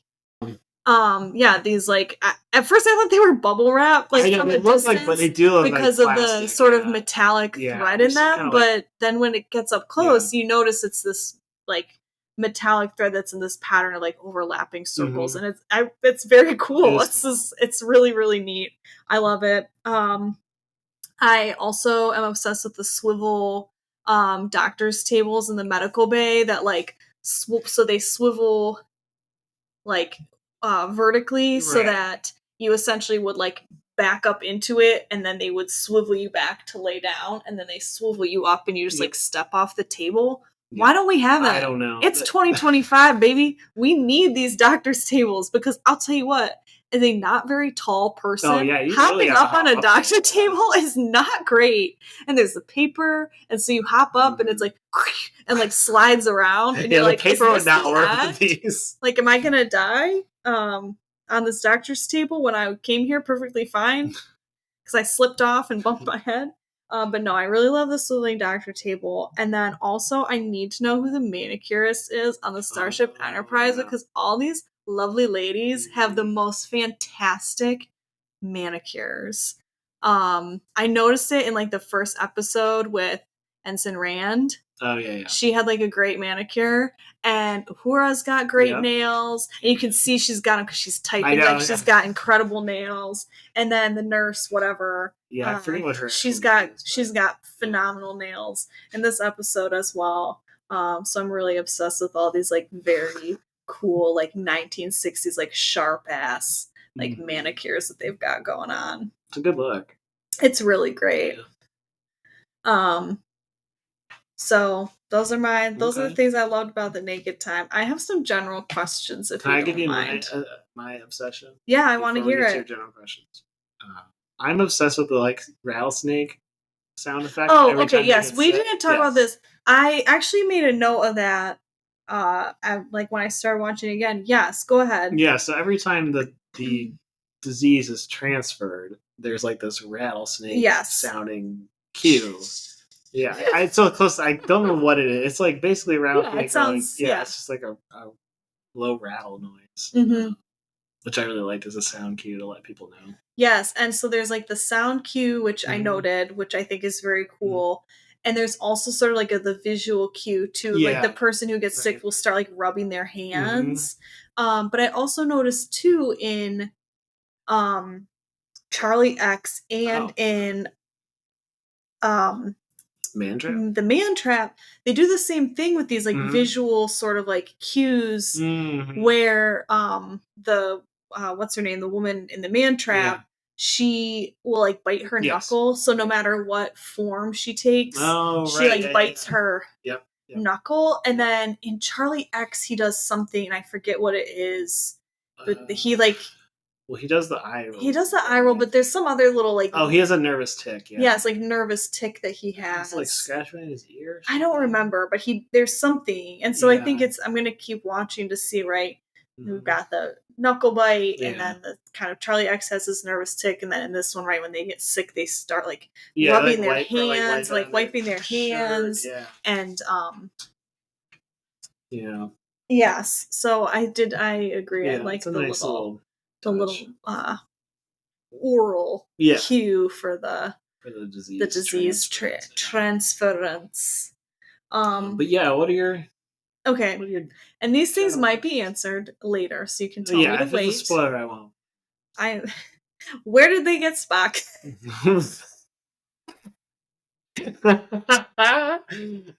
these like, at first I thought they were bubble wrap, like from a distance, but they do look because like of the sort of metallic thread in them. But then when it gets up close, you notice it's this like metallic thread that's in this pattern of like overlapping circles, and it's very cool. It's really, really neat. I love it. I also am obsessed with the swivel doctor's tables in the medical bay that like so they swivel like vertically, so that you essentially would like back up into it, and then they would swivel you back to lay down, and then they swivel you up and you just like step off the table. Why don't we have that? I don't know. It's 2025, baby. We need these doctor's tables, because I'll tell you what, as a not very tall person, hopping up on a doctor table is not great. And there's the paper, and so you hop up and it's like, and like slides around, and you're like, the paper would not work with these. Like, am I gonna die on this doctor's table when I came here perfectly fine? Because I slipped off and bumped my head. But no, I really love the swiveling doctor table. And then also, I need to know who the manicurist is on the Starship Enterprise, because all these lovely ladies have the most fantastic manicures. I noticed it in like the first episode with Ensign Rand. Oh, yeah. She had like a great manicure, and Uhura's got great nails, and you can see she's got them because she's typing. She's got incredible nails. And then the nurse, whatever. Yeah, I forget what her. She's got phenomenal nails in this episode as well. So I'm really obsessed with all these like very cool like 1960s like sharp ass like manicures that they've got going on. It's a good look. It's really great. So those are the things I loved about the naked time. I have some general questions if you don't mind. Can I give you my obsession? Yeah, I want to hear it. Your general questions. I'm obsessed with the like rattlesnake sound effect. Oh, okay, yes. We didn't talk about this. I actually made a note of that. Like when I started watching again. Yes, go ahead. Yeah, so every time the disease is transferred, there's like this rattlesnake sounding cue. Yeah, it's so close. I don't know what it is. It's like basically a rattlesnake. Yeah, it sounds. It's just like a low rattle noise, which I really liked as a sound cue to let people know. Yes, and so there's like the sound cue, which I noted, which I think is very cool. And there's also sort of like the visual cue too. Yeah. Like the person who gets sick will start like rubbing their hands. But I also noticed too in Charlie X and in Man-Trap? The Man-Trap, they do the same thing with these like visual sort of like cues where the what's her name, the woman in the Man-Trap, she will like bite her knuckle, so no matter what form she takes, she bites her knuckle. And then in Charlie X he does something, and I forget what it is, but he like he does the eye roll. He does the eye roll, but there's some other little like... Oh, he has a nervous tick, Yeah, it's like nervous tick that he has. It's like scratching in his ears. I don't remember, but there's something. And so I think I'm going to keep watching to see, right, we've got the knuckle bite, and then the kind of Charlie X has this nervous tick, and then in this one, right, when they get sick, they start like rubbing their hands, like wiping their hands, and... Yes. So I agree. Yeah, I like it's a nice little oral cue for the disease transference. But yeah, what are your okay? And these things might be answered later, so you can tell me to wait. If it's a spoiler, I won't. Where did they get Spock?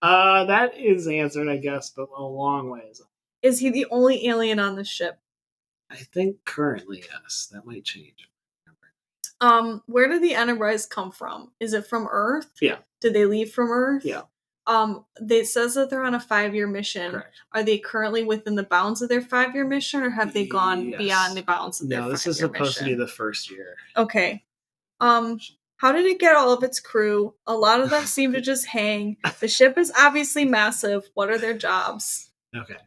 That is answered, I guess, but a long ways. Is he the only alien on the ship? I think currently, yes. That might change. Where did the Enterprise come from? Is it from Earth? Yeah. Did they leave from Earth? Yeah. It says that they're on a 5-year mission. Correct. Are they currently within the bounds of their 5-year mission, or have they gone beyond the bounds of their 5-year mission? No, this is supposed to be the first year. Okay. How did it get all of its crew? A lot of them seem to just hang. The ship is obviously massive. What are their jobs? Okay.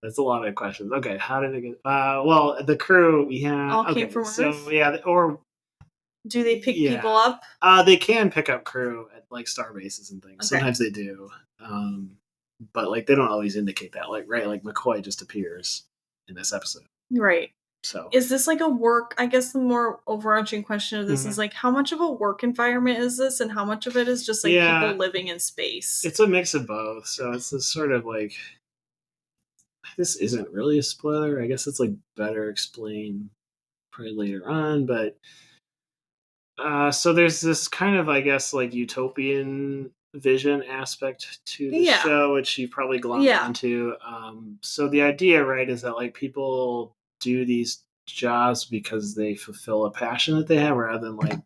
That's a lot of questions. Okay, how did it get... well, the crew, all came from Earth? So, yeah, or... Do they pick people up? They can pick up crew at, like, star bases and things. Okay. Sometimes they do. But, like, they don't always indicate that. Like, right, like, McCoy just appears in this episode. Right. So is this like a work? I guess the more overarching question of this is like, how much of a work environment is this, and how much of it is just like people living in space? It's a mix of both. So it's this sort of like, this isn't really a spoiler. I guess it's like better explained probably later on, but so there's this kind of, I guess, like utopian vision aspect to the show, which you probably glommed onto. So the idea, right, is that like people do these jobs because they fulfill a passion that they have, rather than like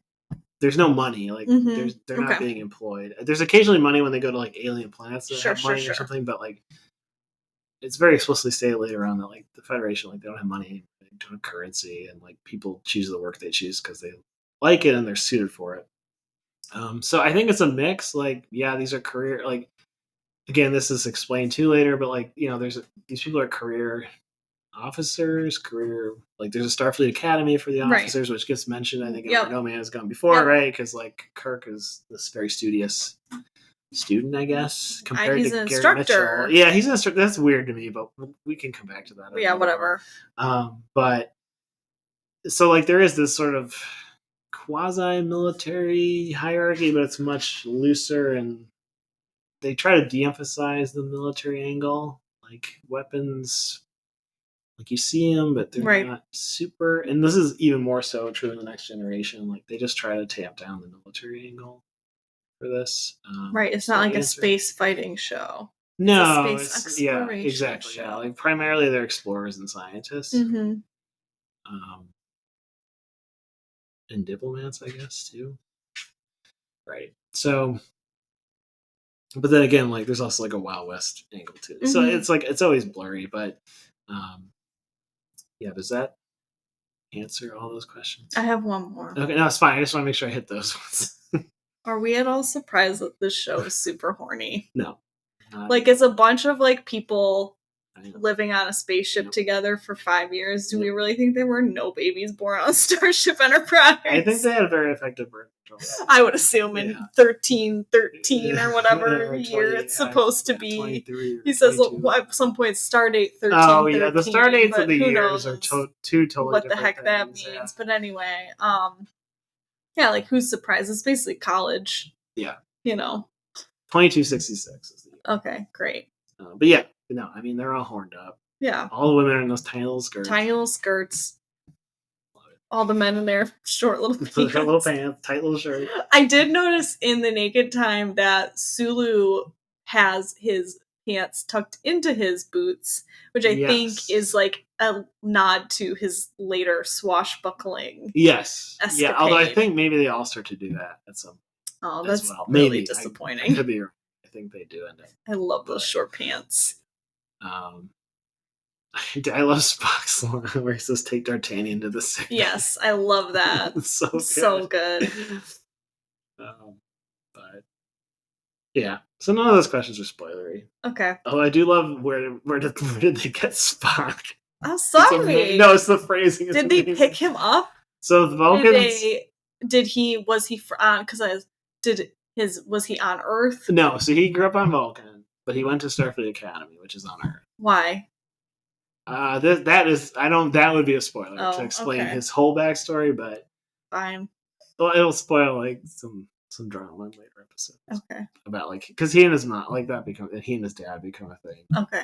there's no money, like they're not being employed. There's occasionally money when they go to like alien planets that have money or something, but like it's very explicitly stated later on that like the Federation, like they don't have money, they don't have currency, and like people choose the work they choose because they like it and they're suited for it. So I think it's a mix. Like, yeah, these are career, like, again, this is explained too later, but like, you know, these people are career officers, like there's a Starfleet Academy for the officers, which gets mentioned, I think, in No Man Has Gone Before, right? Because like Kirk is this very studious student, I guess, compared he's to an Gary instructor. Mitchell. Yeah, he's an instructor. That's weird to me, but we can come back to that. Yeah, whatever. But so like there is this sort of quasi-military hierarchy, but it's much looser, and they try to de-emphasize the military angle, like weapons, like you see them, but they're not super. And this is even more so true in the Next Generation. Like they just try to tamp down the military angle for this. Right, it's not like a space fighting show. No, it's exactly. Show. Yeah, like primarily they're explorers and scientists. Mm-hmm. And diplomats, I guess, too. Right. So, but then again, like there's also like a Wild West angle too. Mm-hmm. So it's like it's always blurry, but yeah, does that answer all those questions? I have one more. Okay, no, it's fine. I just want to make sure I hit those ones. Are we at all surprised that this show is super horny? No. Like it's a bunch of like people living on a spaceship together for 5 years. Do we really think there were no babies born on Starship Enterprise? I think they had a very effective birth control. I would assume in 1313 or whatever year it's supposed to be. He says at some point stardate 13. Oh yeah, the stardates of the years are two totally what the heck that means. Yeah. But anyway, yeah, like who's surprised? It's basically college. Yeah. You know. 2266 is the year. Okay, great. But yeah, no, I mean they're all horned up. Yeah. All the women are in those tiny little skirts. Tiny little skirts. All the men in their short little pants. Short little pants, tight little shirt. I did notice in The Naked Time that Sulu has his pants tucked into his boots, which I think is like a nod to his later swashbuckling. Yes. Escapade. Yeah, although I think maybe they all start to do that at some point. Oh, that's really disappointing. I could be wrong. I think they do end up. I love those short pants. I love Spock's line where he says, "Take D'Artagnan to the sick." Yes, I love that. So good. But yeah, so none of those questions are spoilery. Okay. Oh, I do love where did they get Spock? I'm sorry. No, it's the phrasing. Did they pick him up? So the Vulcans. Was he on Earth? No, so he grew up on Vulcan, but he went to Starfleet Academy, which is on Earth. Why? That would be a spoiler to explain his whole backstory, but fine. Well, it'll spoil like some drama in later episodes. Okay. About like because he and his mom he and his dad become a thing. Okay.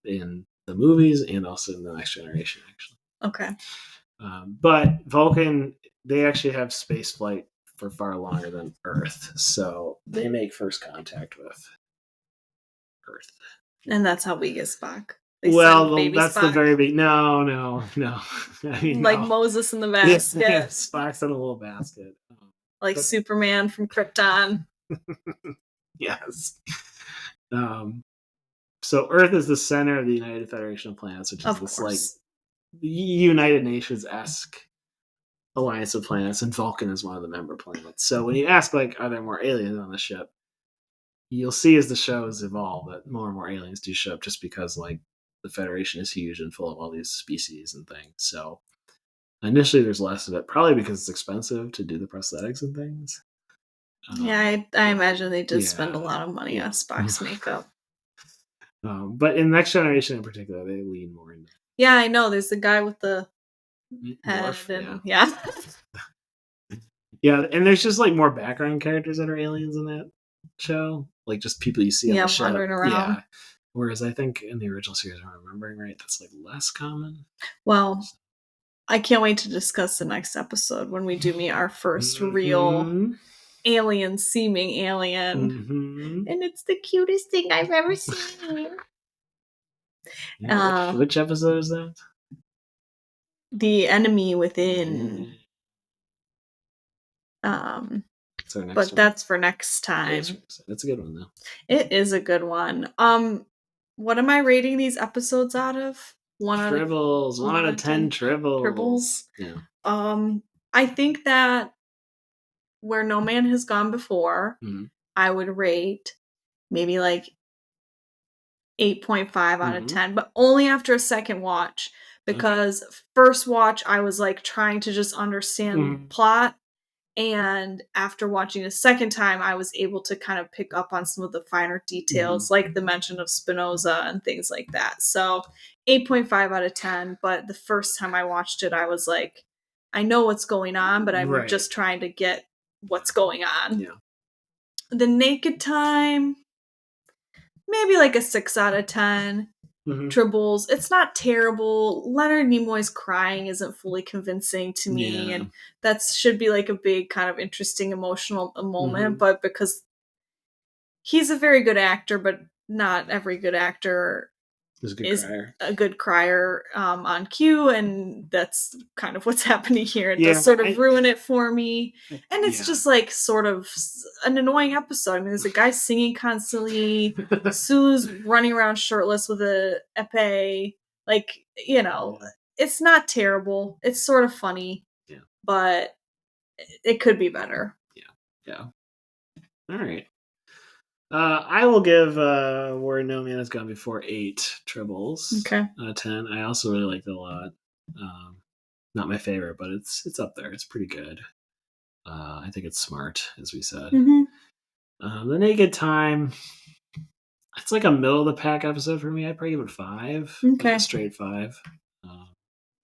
In the movies and also in the Next Generation, actually. Okay. But Vulcan, they actually have space flight for far longer than Earth, so they make first contact with Earth. And that's how we get Spock. That's Spock. The very big. No. I mean, like Moses in the basket. Yeah, Spock's in a little basket. Superman from Krypton. Yes. So Earth is the center of the United Federation of Planets, which is this like United Nations-esque alliance of planets, and Vulcan is one of the member planets. So when you ask, like, are there more aliens on the ship? You'll see as the shows evolve that more and more aliens do show up just because, like, the Federation is huge and full of all these species and things. So initially there's less of it, probably because it's expensive to do the prosthetics and things. I imagine they did spend a lot of money on Spock's makeup. But in Next Generation in particular, they lean more into. Yeah, I know. There's the guy with the head. Yeah, and there's just like more background characters that are aliens in that show, like just people you see on the show wandering around. Yeah. Whereas I think in the original series, if I'm remembering right, that's like less common. Well, I can't wait to discuss the next episode when we do meet our first real alien, seeming alien, and it's the cutest thing I've ever seen. Which episode is that? The Enemy Within. But that's for next time. That's a good one, though. It is a good one. What am I rating these episodes out of? 1 out of 10 tribbles. Yeah. I think that Where No Man Has Gone Before, I would rate maybe like 8.5 out of 10, but only after a second watch, because first watch I was like trying to just understand the plot, and after watching a second time I was able to kind of pick up on some of the finer details, like the mention of Spinoza and things like that. So 8.5 out of 10, but the first time I watched it I was like, I know what's going on, but I'm just trying to get what's going on. Yeah. The Naked Time, maybe like a 6 out of 10. Tribbles, it's not terrible. Leonard Nimoy's crying isn't fully convincing to me, and that should be like a big kind of interesting emotional moment, but because he's a very good actor, but not every good actor is a good crier on cue, and that's kind of what's happening here. It does sort of ruin it for me, and it's just like sort of an annoying episode. I mean, there's a guy singing constantly, Sulu's running around shirtless with a épée, like, it's not terrible. It's sort of funny, but it could be better. Yeah. All right. I will give Where No Man Has Gone Before 8 tribbles. Okay. Out of 10. I also really liked it a lot. Not my favorite, but it's up there. It's pretty good. I think it's smart, as we said. The Naked Time, it's like a middle of the pack episode for me. I'd probably give it 5. Okay. Like a straight 5.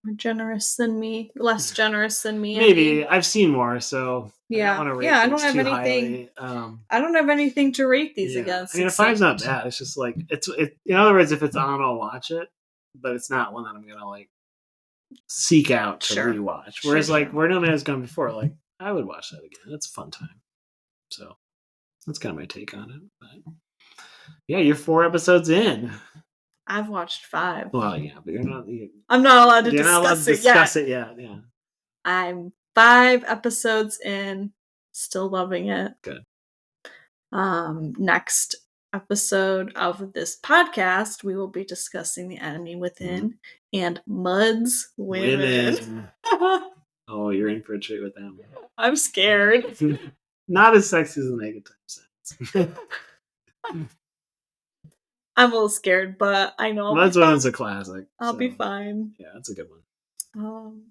More generous than me, less generous than me. Maybe I've seen more, so yeah, I don't have anything. I don't have anything to rate these against. I mean, a 5's not bad. It's just like it. In other words, if it's on, I'll watch it, but it's not one that I'm gonna like seek out to rewatch. Whereas, like, Where No Man Has Gone Before, like, I would watch that again. It's a fun time. So that's kind of my take on it. But yeah, you're 4 episodes in. I've watched 5. Well, yeah, but you're not. I'm not allowed to discuss it yet. Yeah. I'm 5 episodes in, still loving it. Good. Next episode of this podcast, we will be discussing The Enemy Within and Mud's Women. Oh, you're in for a treat with them. I'm scared. Not as sexy as The Naked Time sounds. I'm a little scared, but I know Mud's Women's a classic. I'll be fine. Yeah, that's a good one.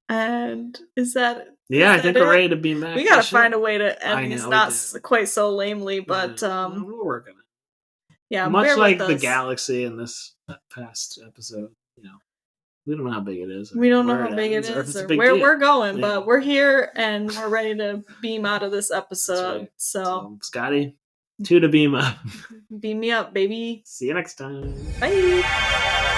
And is that? Yeah, I think we're ready to be back. We gotta find a way to end these, not quite so lamely, but we'll work on it. Yeah, much like the galaxy in this past episode, we don't know how big it is. We don't know how big it is or where we're going, but we're here and we're ready to beam out of this episode. Right. So, Scotty, 2 to beam up. Beam me up, baby. See you next time. Bye.